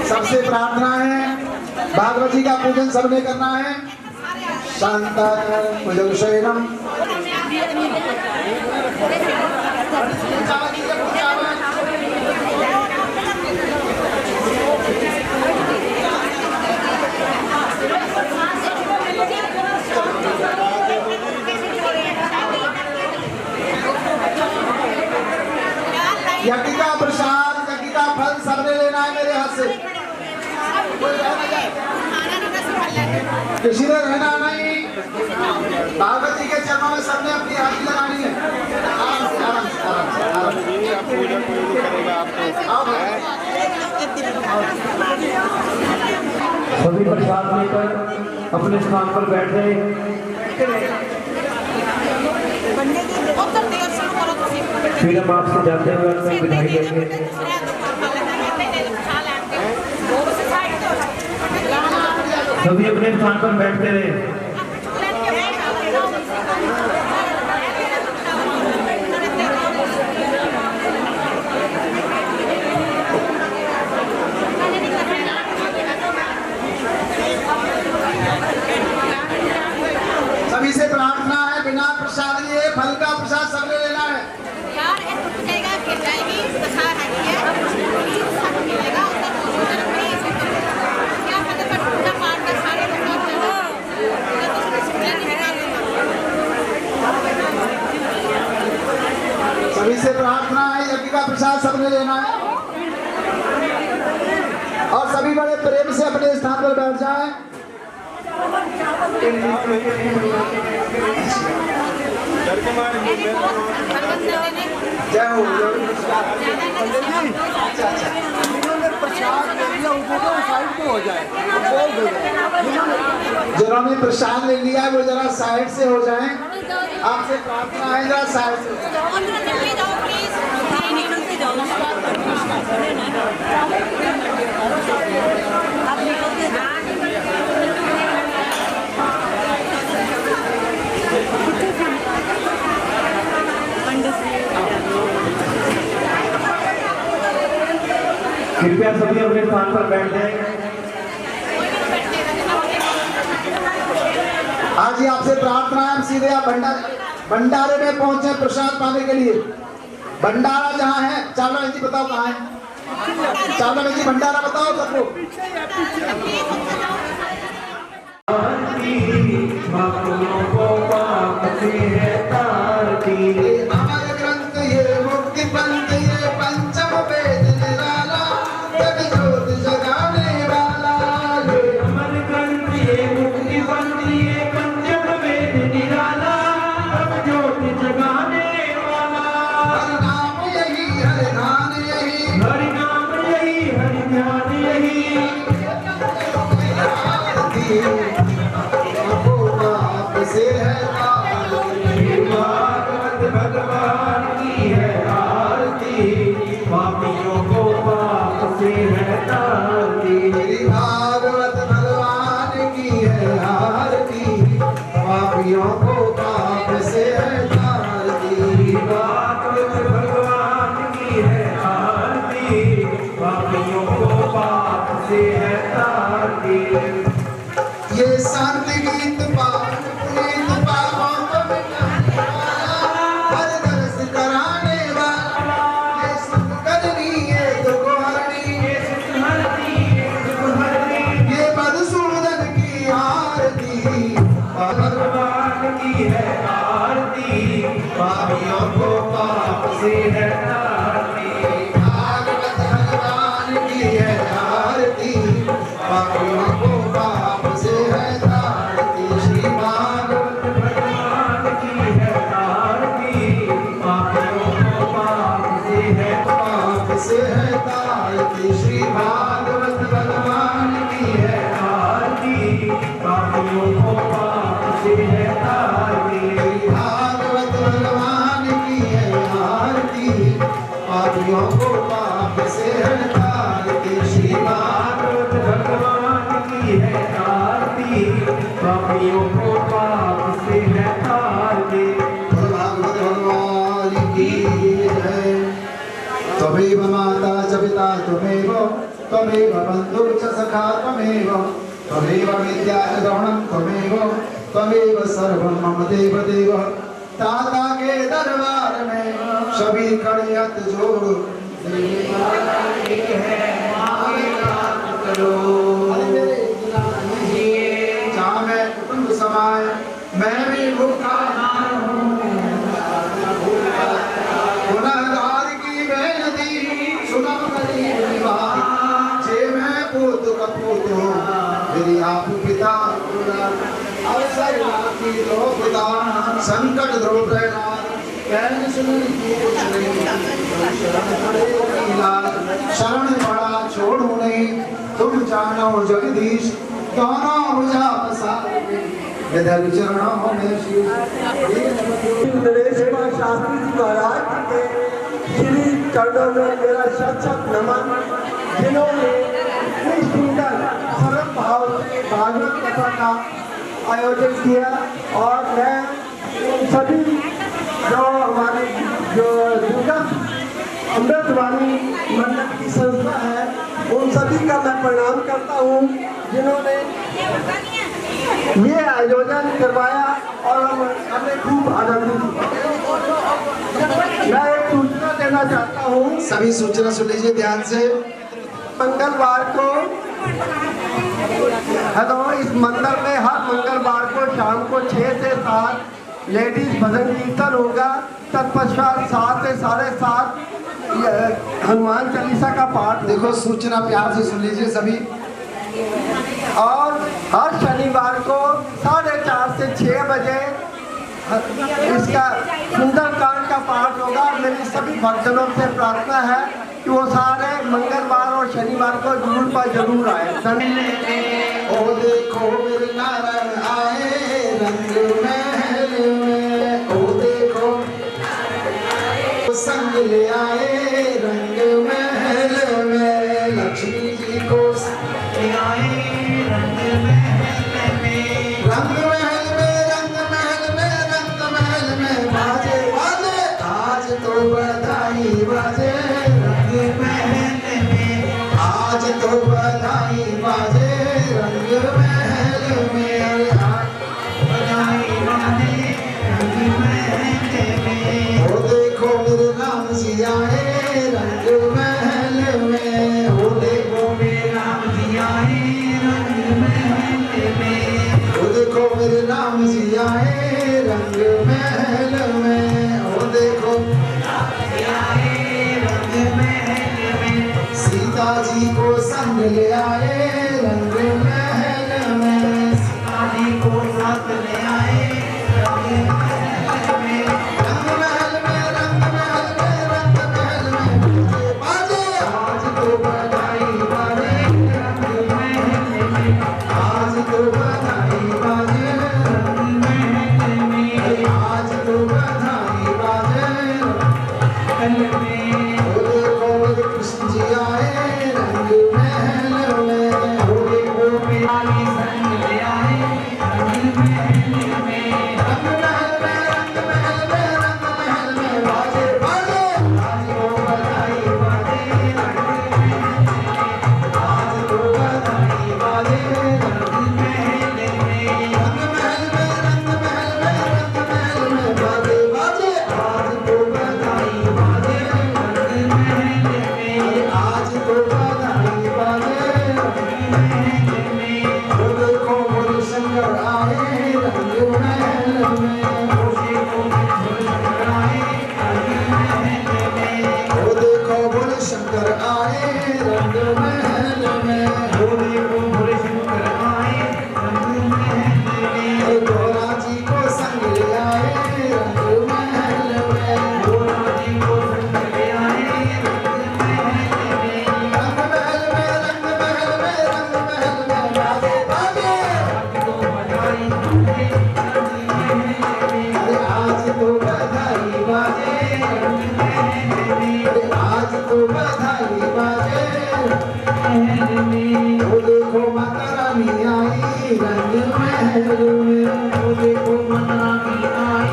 सबसे प्रार्थना है, भागवत जी का पूजन सबने करना है। शांताकारं भुजगशयनं यज्ञ का प्रसाद, यज्ञ का फल सबने लेना है मेरे हाथ से। किसी ने रहना नहीं। भागवत जी के चरणों में सबने अपनी हाथी लगानी है। आराम से, आराम से, आराम से, आराम से। आप पूजा कोई नहीं करेगा आपको। सभी प्रसाद लेकर अपने स्थान पर बैठ गए। फिर हम आपसे जाते हुए अपनी विदाई लेंगे। सभी अपने स्थान पर बैठते रहे। सभी से प्रार्थना है, बिना प्रसाद लिए फल का प्रसाद सबने लेना है। लेना है, यज्ञ का प्रसाद सबने लेना है। और सभी बड़े प्रेम से अपने स्थान पर बैठ जाएं। जय हो। जिन्होंने प्रसाद ले लिया वो जरा साइड से हो जाएं। आपसे प्रार्थना है जरा साइड से कृपया सभी अपने स्थान पर बैठ जाएं। आज ही आपसे प्रार्थना है, सीधे आप भंडारे में पहुंचे प्रसाद पाने के लिए। भंडारा जहाँ है, चावला जी बताओ कहाँ है? चावला जी भंडारा बताओ सबको। अमर ग्रंथ ये मुक्ति पंथ ये पंचम वेद निराला, जग ज्योत जगाने वाला। अमर ग्रंथ ये मुक्ति पंथ ये पंचम वेद निराला, जग ज्योत जगाने वाला। हरि नाम यही हरि ध्यान यही, हरि नाम यही हरि ध्यान यही। से है भागवत भगवान की है आरती, पापियों को पाप से है तारती। मेरी भागवत भगवान की है आरती, पापियों को पाप से है तारती। भागवत भगवान की है आरती, पापियों को पाप से है तारती। ये संत गीत पावन पुनीत पापों को मिटाने वाला, हर दर्श कराने वाला। ये सुख करनी ये दुख हरनी, ये मधुसूदन की आरती, भगवान की है आरती, पापियों को पाप से है तारती। भागवत भगवान की है आरती, पापियों को पाप से है तारती। श्री भागवत भगवान की है आरती, पापियों को पाप से है पाप से है तारती। श्री भागवत भगवान की है आरती, पापियों को पाप से है तारती। भागवत भगवान की है आरती, पापियों को पाप से है तारती। श्री भागवत भगवान की है आरती, पापियों को पाप से है तारती। भागवत भगवान की जय। त्वमेव माता च पिता त्वमेव, त्वमेव बन्धुः च सखा त्वमेव, त्वमेव विद्या च द्रोणं त्वमेव, त्वमेव सर्वं मम देव देव। दाता के दरबार में सभी खड़े हाथ जोड़, जहाँ मैं कुटुंब समाए मैं भी भूखा गुनहगार की बेनती सुना मेरी बात। जे मैं पूत कपूत हूँ मेरी आप पिता अवसर की दो पिता संकट ध्रुव प्रहलाद कहने सुन कुछ नहीं शरण बड़ा छोड़ू नहीं तुम जानो जगदीश दोनों मुझा बसा विधल चरणों में शिव। नरेश कुमार शास्त्री जी महाराज के श्री चरणों में मेरा सत नमन, जिन्होंने इतनी सुंदर सरल भाव से भागवत कथा का आयोजन किया। और मैं उन सभी जो हमारे जो दुर्गा अमृतवाणी मंडल की संस्था है उन सभी का मैं प्रणाम करता हूँ, जिन्होंने ये आयोजन करवाया और हमें खूब आनंदित हुआ। मैं एक सूचना देना चाहता हूँ। सभी सूचना सुन लीजिए ध्यान से। मंगलवार को हेलो इस मंदिर में हर मंगलवार को शाम को 6 से 7 लेडीज भजन कीर्तन होगा। तत्पश्चात 7 से 7:30 हनुमान चालीसा का पाठ। देखो सूचना प्यार से सुन लीजिए सभी। और हर शनिवार को 4:30 से 6 बजे इसका सुंदरकांड का पाठ होगा। मेरी सभी भक्तों से प्रार्थना है कि वो सारे मंगलवार और शनिवार को जरूर आए। ओ देखो मेरे नारायण आए रंग महल में, ओ देखो संग ले आए रंग महल में, लक्ष्मी जी को संग ले आए रंग महल में, रंग महल में, रंग महल में, रंग महल में बाजे बाजे आज तो बधाई बाजे रंग महल में, आज तो बधाई बाजे रंग महल में, बधाई बाजे रंग महल में। ओ देखो मेरे राम जी आए रंग महल में, ओ देखो मेरे राम जी आए रंग महल में, ओ देखो मेरे राम जी आए रंग महल में, ओ देखो रंग महल में, सीता जी को संग ले आए रंग महल में, सीता जी को साथ ले आए रंग महल में, रंग महल में, रंग महल में, रंग महल में बाजे आज तो बधाई बाजे रंग महल में, आज तो बधाई बाजे रंग महल में, आज तो बधाई बाजे रंग महल में। ओ देखो मेरे कृष्ण जी आए रंग महल में, ओ देखो मेरा संग ले आए रंग महल में, रंग महल में, रंग महल में, रंग महल में बाजे बाजे आज तो बधाई बाजे रंग महल में, आज तो बधाई बाजे रंग महल में, रंग महल में, रंग महल में, रंग महल में बाजे बाजे आज तो बधाई बाजे रंग महल में, आज तो बधाई बाजे रंग महल में। ओ देखो बोले शंकर आए रंग महल में, ओ देखो बोले शंकर आए रंग महल में, ओ देखो बोले शंकर आए रंग महल में, ओ देखो बोले शंकर आए रंग महल में, गौरा जी को संग ले आए रंग महल में, गौरा जी को संग ले आए रंग महल में, रंग महल में, रंग महल में, रंग महल में बाजे बाजे आज तो बधाई बाजे रंग महल में, आज तो बधाई बाजे महल में, ओ देखो माता रानी आई रंग महल में, ओ देखो माता रानी आई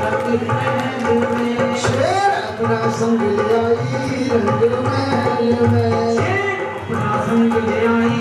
रंग महल में, शेर अपना संग ले आई रंग महल में, शेर अपना संग ले आई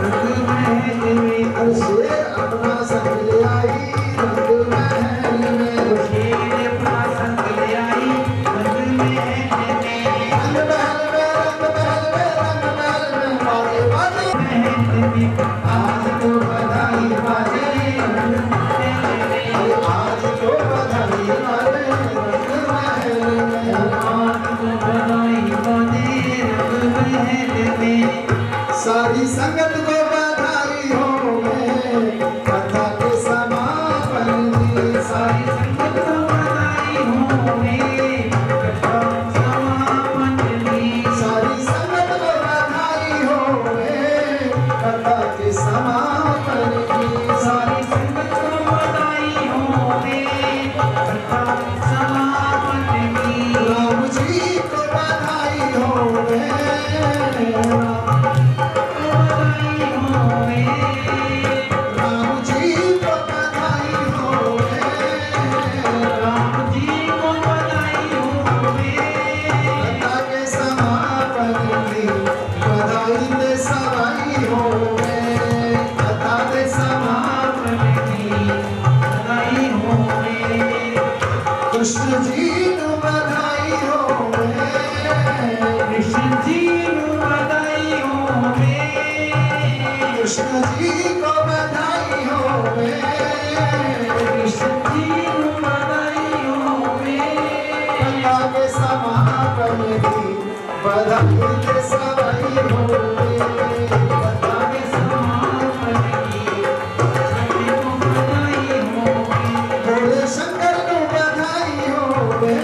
रंग महल में, अरे शेर अपना संग ले आई रंग महल में, शेर अपना संग ले आई रंग महल में, रंग महल में, रंग महल में, रंग महल में बाजे बाजे महल में, आज तो बधाई बाजे रंग महल में, आज तो बधाई बाजे रंग महल में, आज तो बधाई बाजे रंग महल में। सारी संगत को बधाई हो कथा के समापन की, सारी संगत को बधाई हो कथा समापन की, सारी संगत को बधाई हो कथा के समापन की, सारी संगत को बधाई हो कथा समापन की, राम जी को बधाई हो राम जी को बधाई हो, राम जी को बधाई हो कथा के समापन की, बधाई दे सवाई हो कथा के समापन की, बधाई हो कृष्ण जी को बधाई हो, कृष्ण जी को बधाई हो, कृष्ण जी को बधाई हो, कृष्ण जी को बधाई दे सवाई होवे कथा के समापन की भोले शंकर को बधाई होवे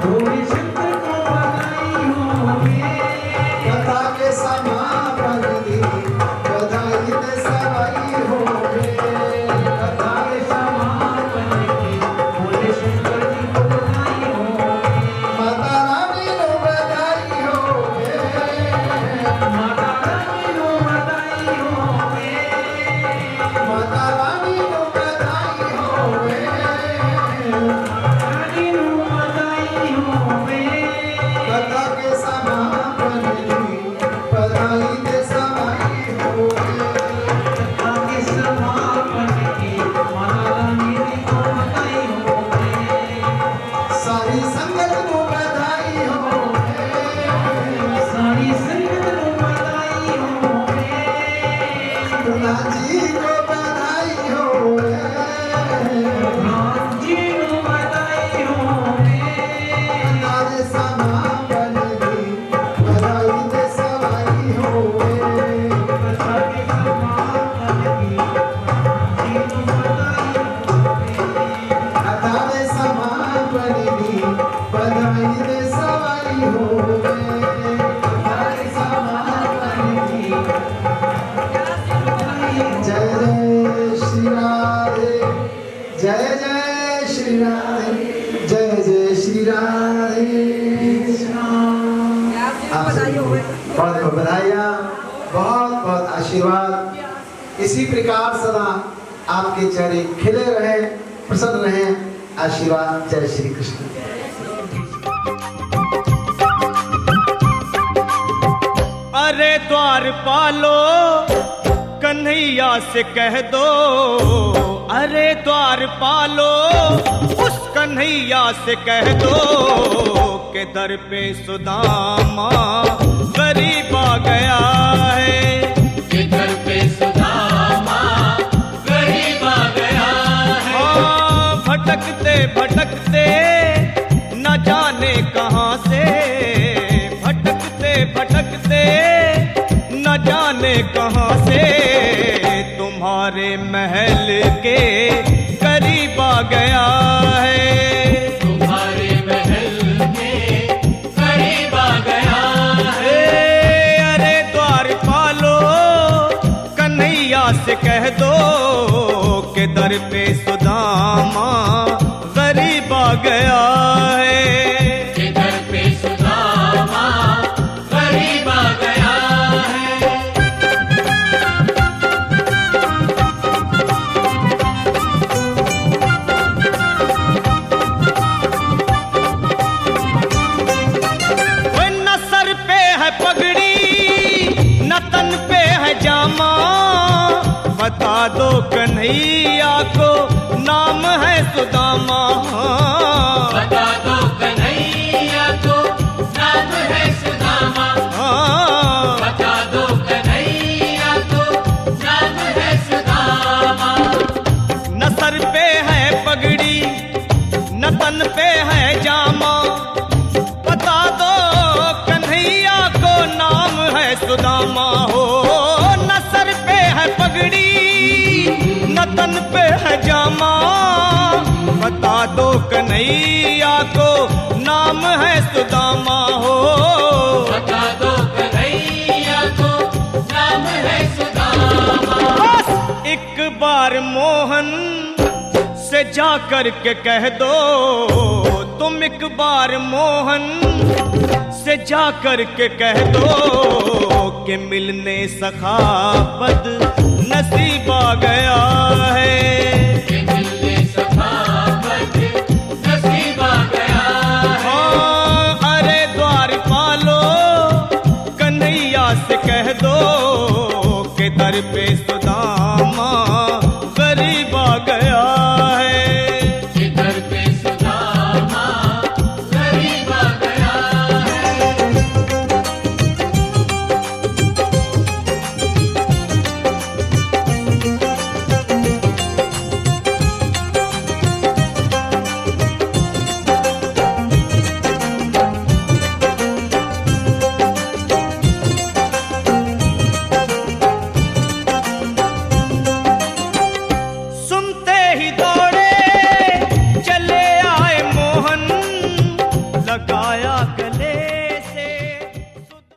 भोले शंकर को बधाई होवे कथा के समापन दी बधाई दे सवाई होवे कथा के समापन की भोले शंकर जी को बधाई होवे माता रानी को बधाई होवे माता रानी को बधाई होवे माता रानी को बधाई होवे रानी को बधाई होवे कथा के समापन की बधाई दे सवाई होवे कथा के समापन की माता रानी को बधाई होवे सारी संगत को बधाई होवे सारी संगत को बधाई होवे प्रधान जी को बधाई होवे प्रधान जी को बधाई होवे कथा के समापन की बधाई दे सवाई होवे कथा के समापन की कथा के समापन की बधाई दे सवाई होवे कथा के समापन की जय जय श्री राधे जय जय श्री राधे जय जय श्री राधे बहुत बहुत बधाइयाँ बहुत बहुत आशीर्वाद इसी प्रकार सदा आपके चेहरे खिले रहे प्रसन्न रहे आशीर्वाद जय श्री कृष्ण अरे द्वारपालो कन्हैया से कह दो अरे द्वारपालो उस कन्हैया से कह दो के दर पे सुदामा गरीब आ गया है इधर पे सुदामा गरीब आ गया है हाँ भटकते भटकते न जाने कहाँ से भटकते भटकते न जाने कहाँ से तुम्हारे महल के करीब आ गया है तुम्हारे महल के करीब आ गया है अरे द्वारपालो कन्हैया से कह दो के दर पे सुदामा गरीब आ गया है इधर पे सुदामा गरीब आ गया है न सर पे है पगड़ी न तन पे है जामा बता दो कन्हैया को नाम है सुदामा बता दो कन्हैया को नाम है सुदामा बता दो कन्हैया को नाम है सुदामा न सर पे है पगड़ी न तन पे है जामा बता दो कन्हैया को नाम है सुदामा हो न सर पे है पगड़ी न तन पे है जामा बता दो कन्हैया को नाम है सुदामा हो बता दो कन्हैया को नाम है सुदामा बस एक बार मोहन से जा कर के कह दो तुम एक बार मोहन से जा कर के कह दो कि मिलने सखावत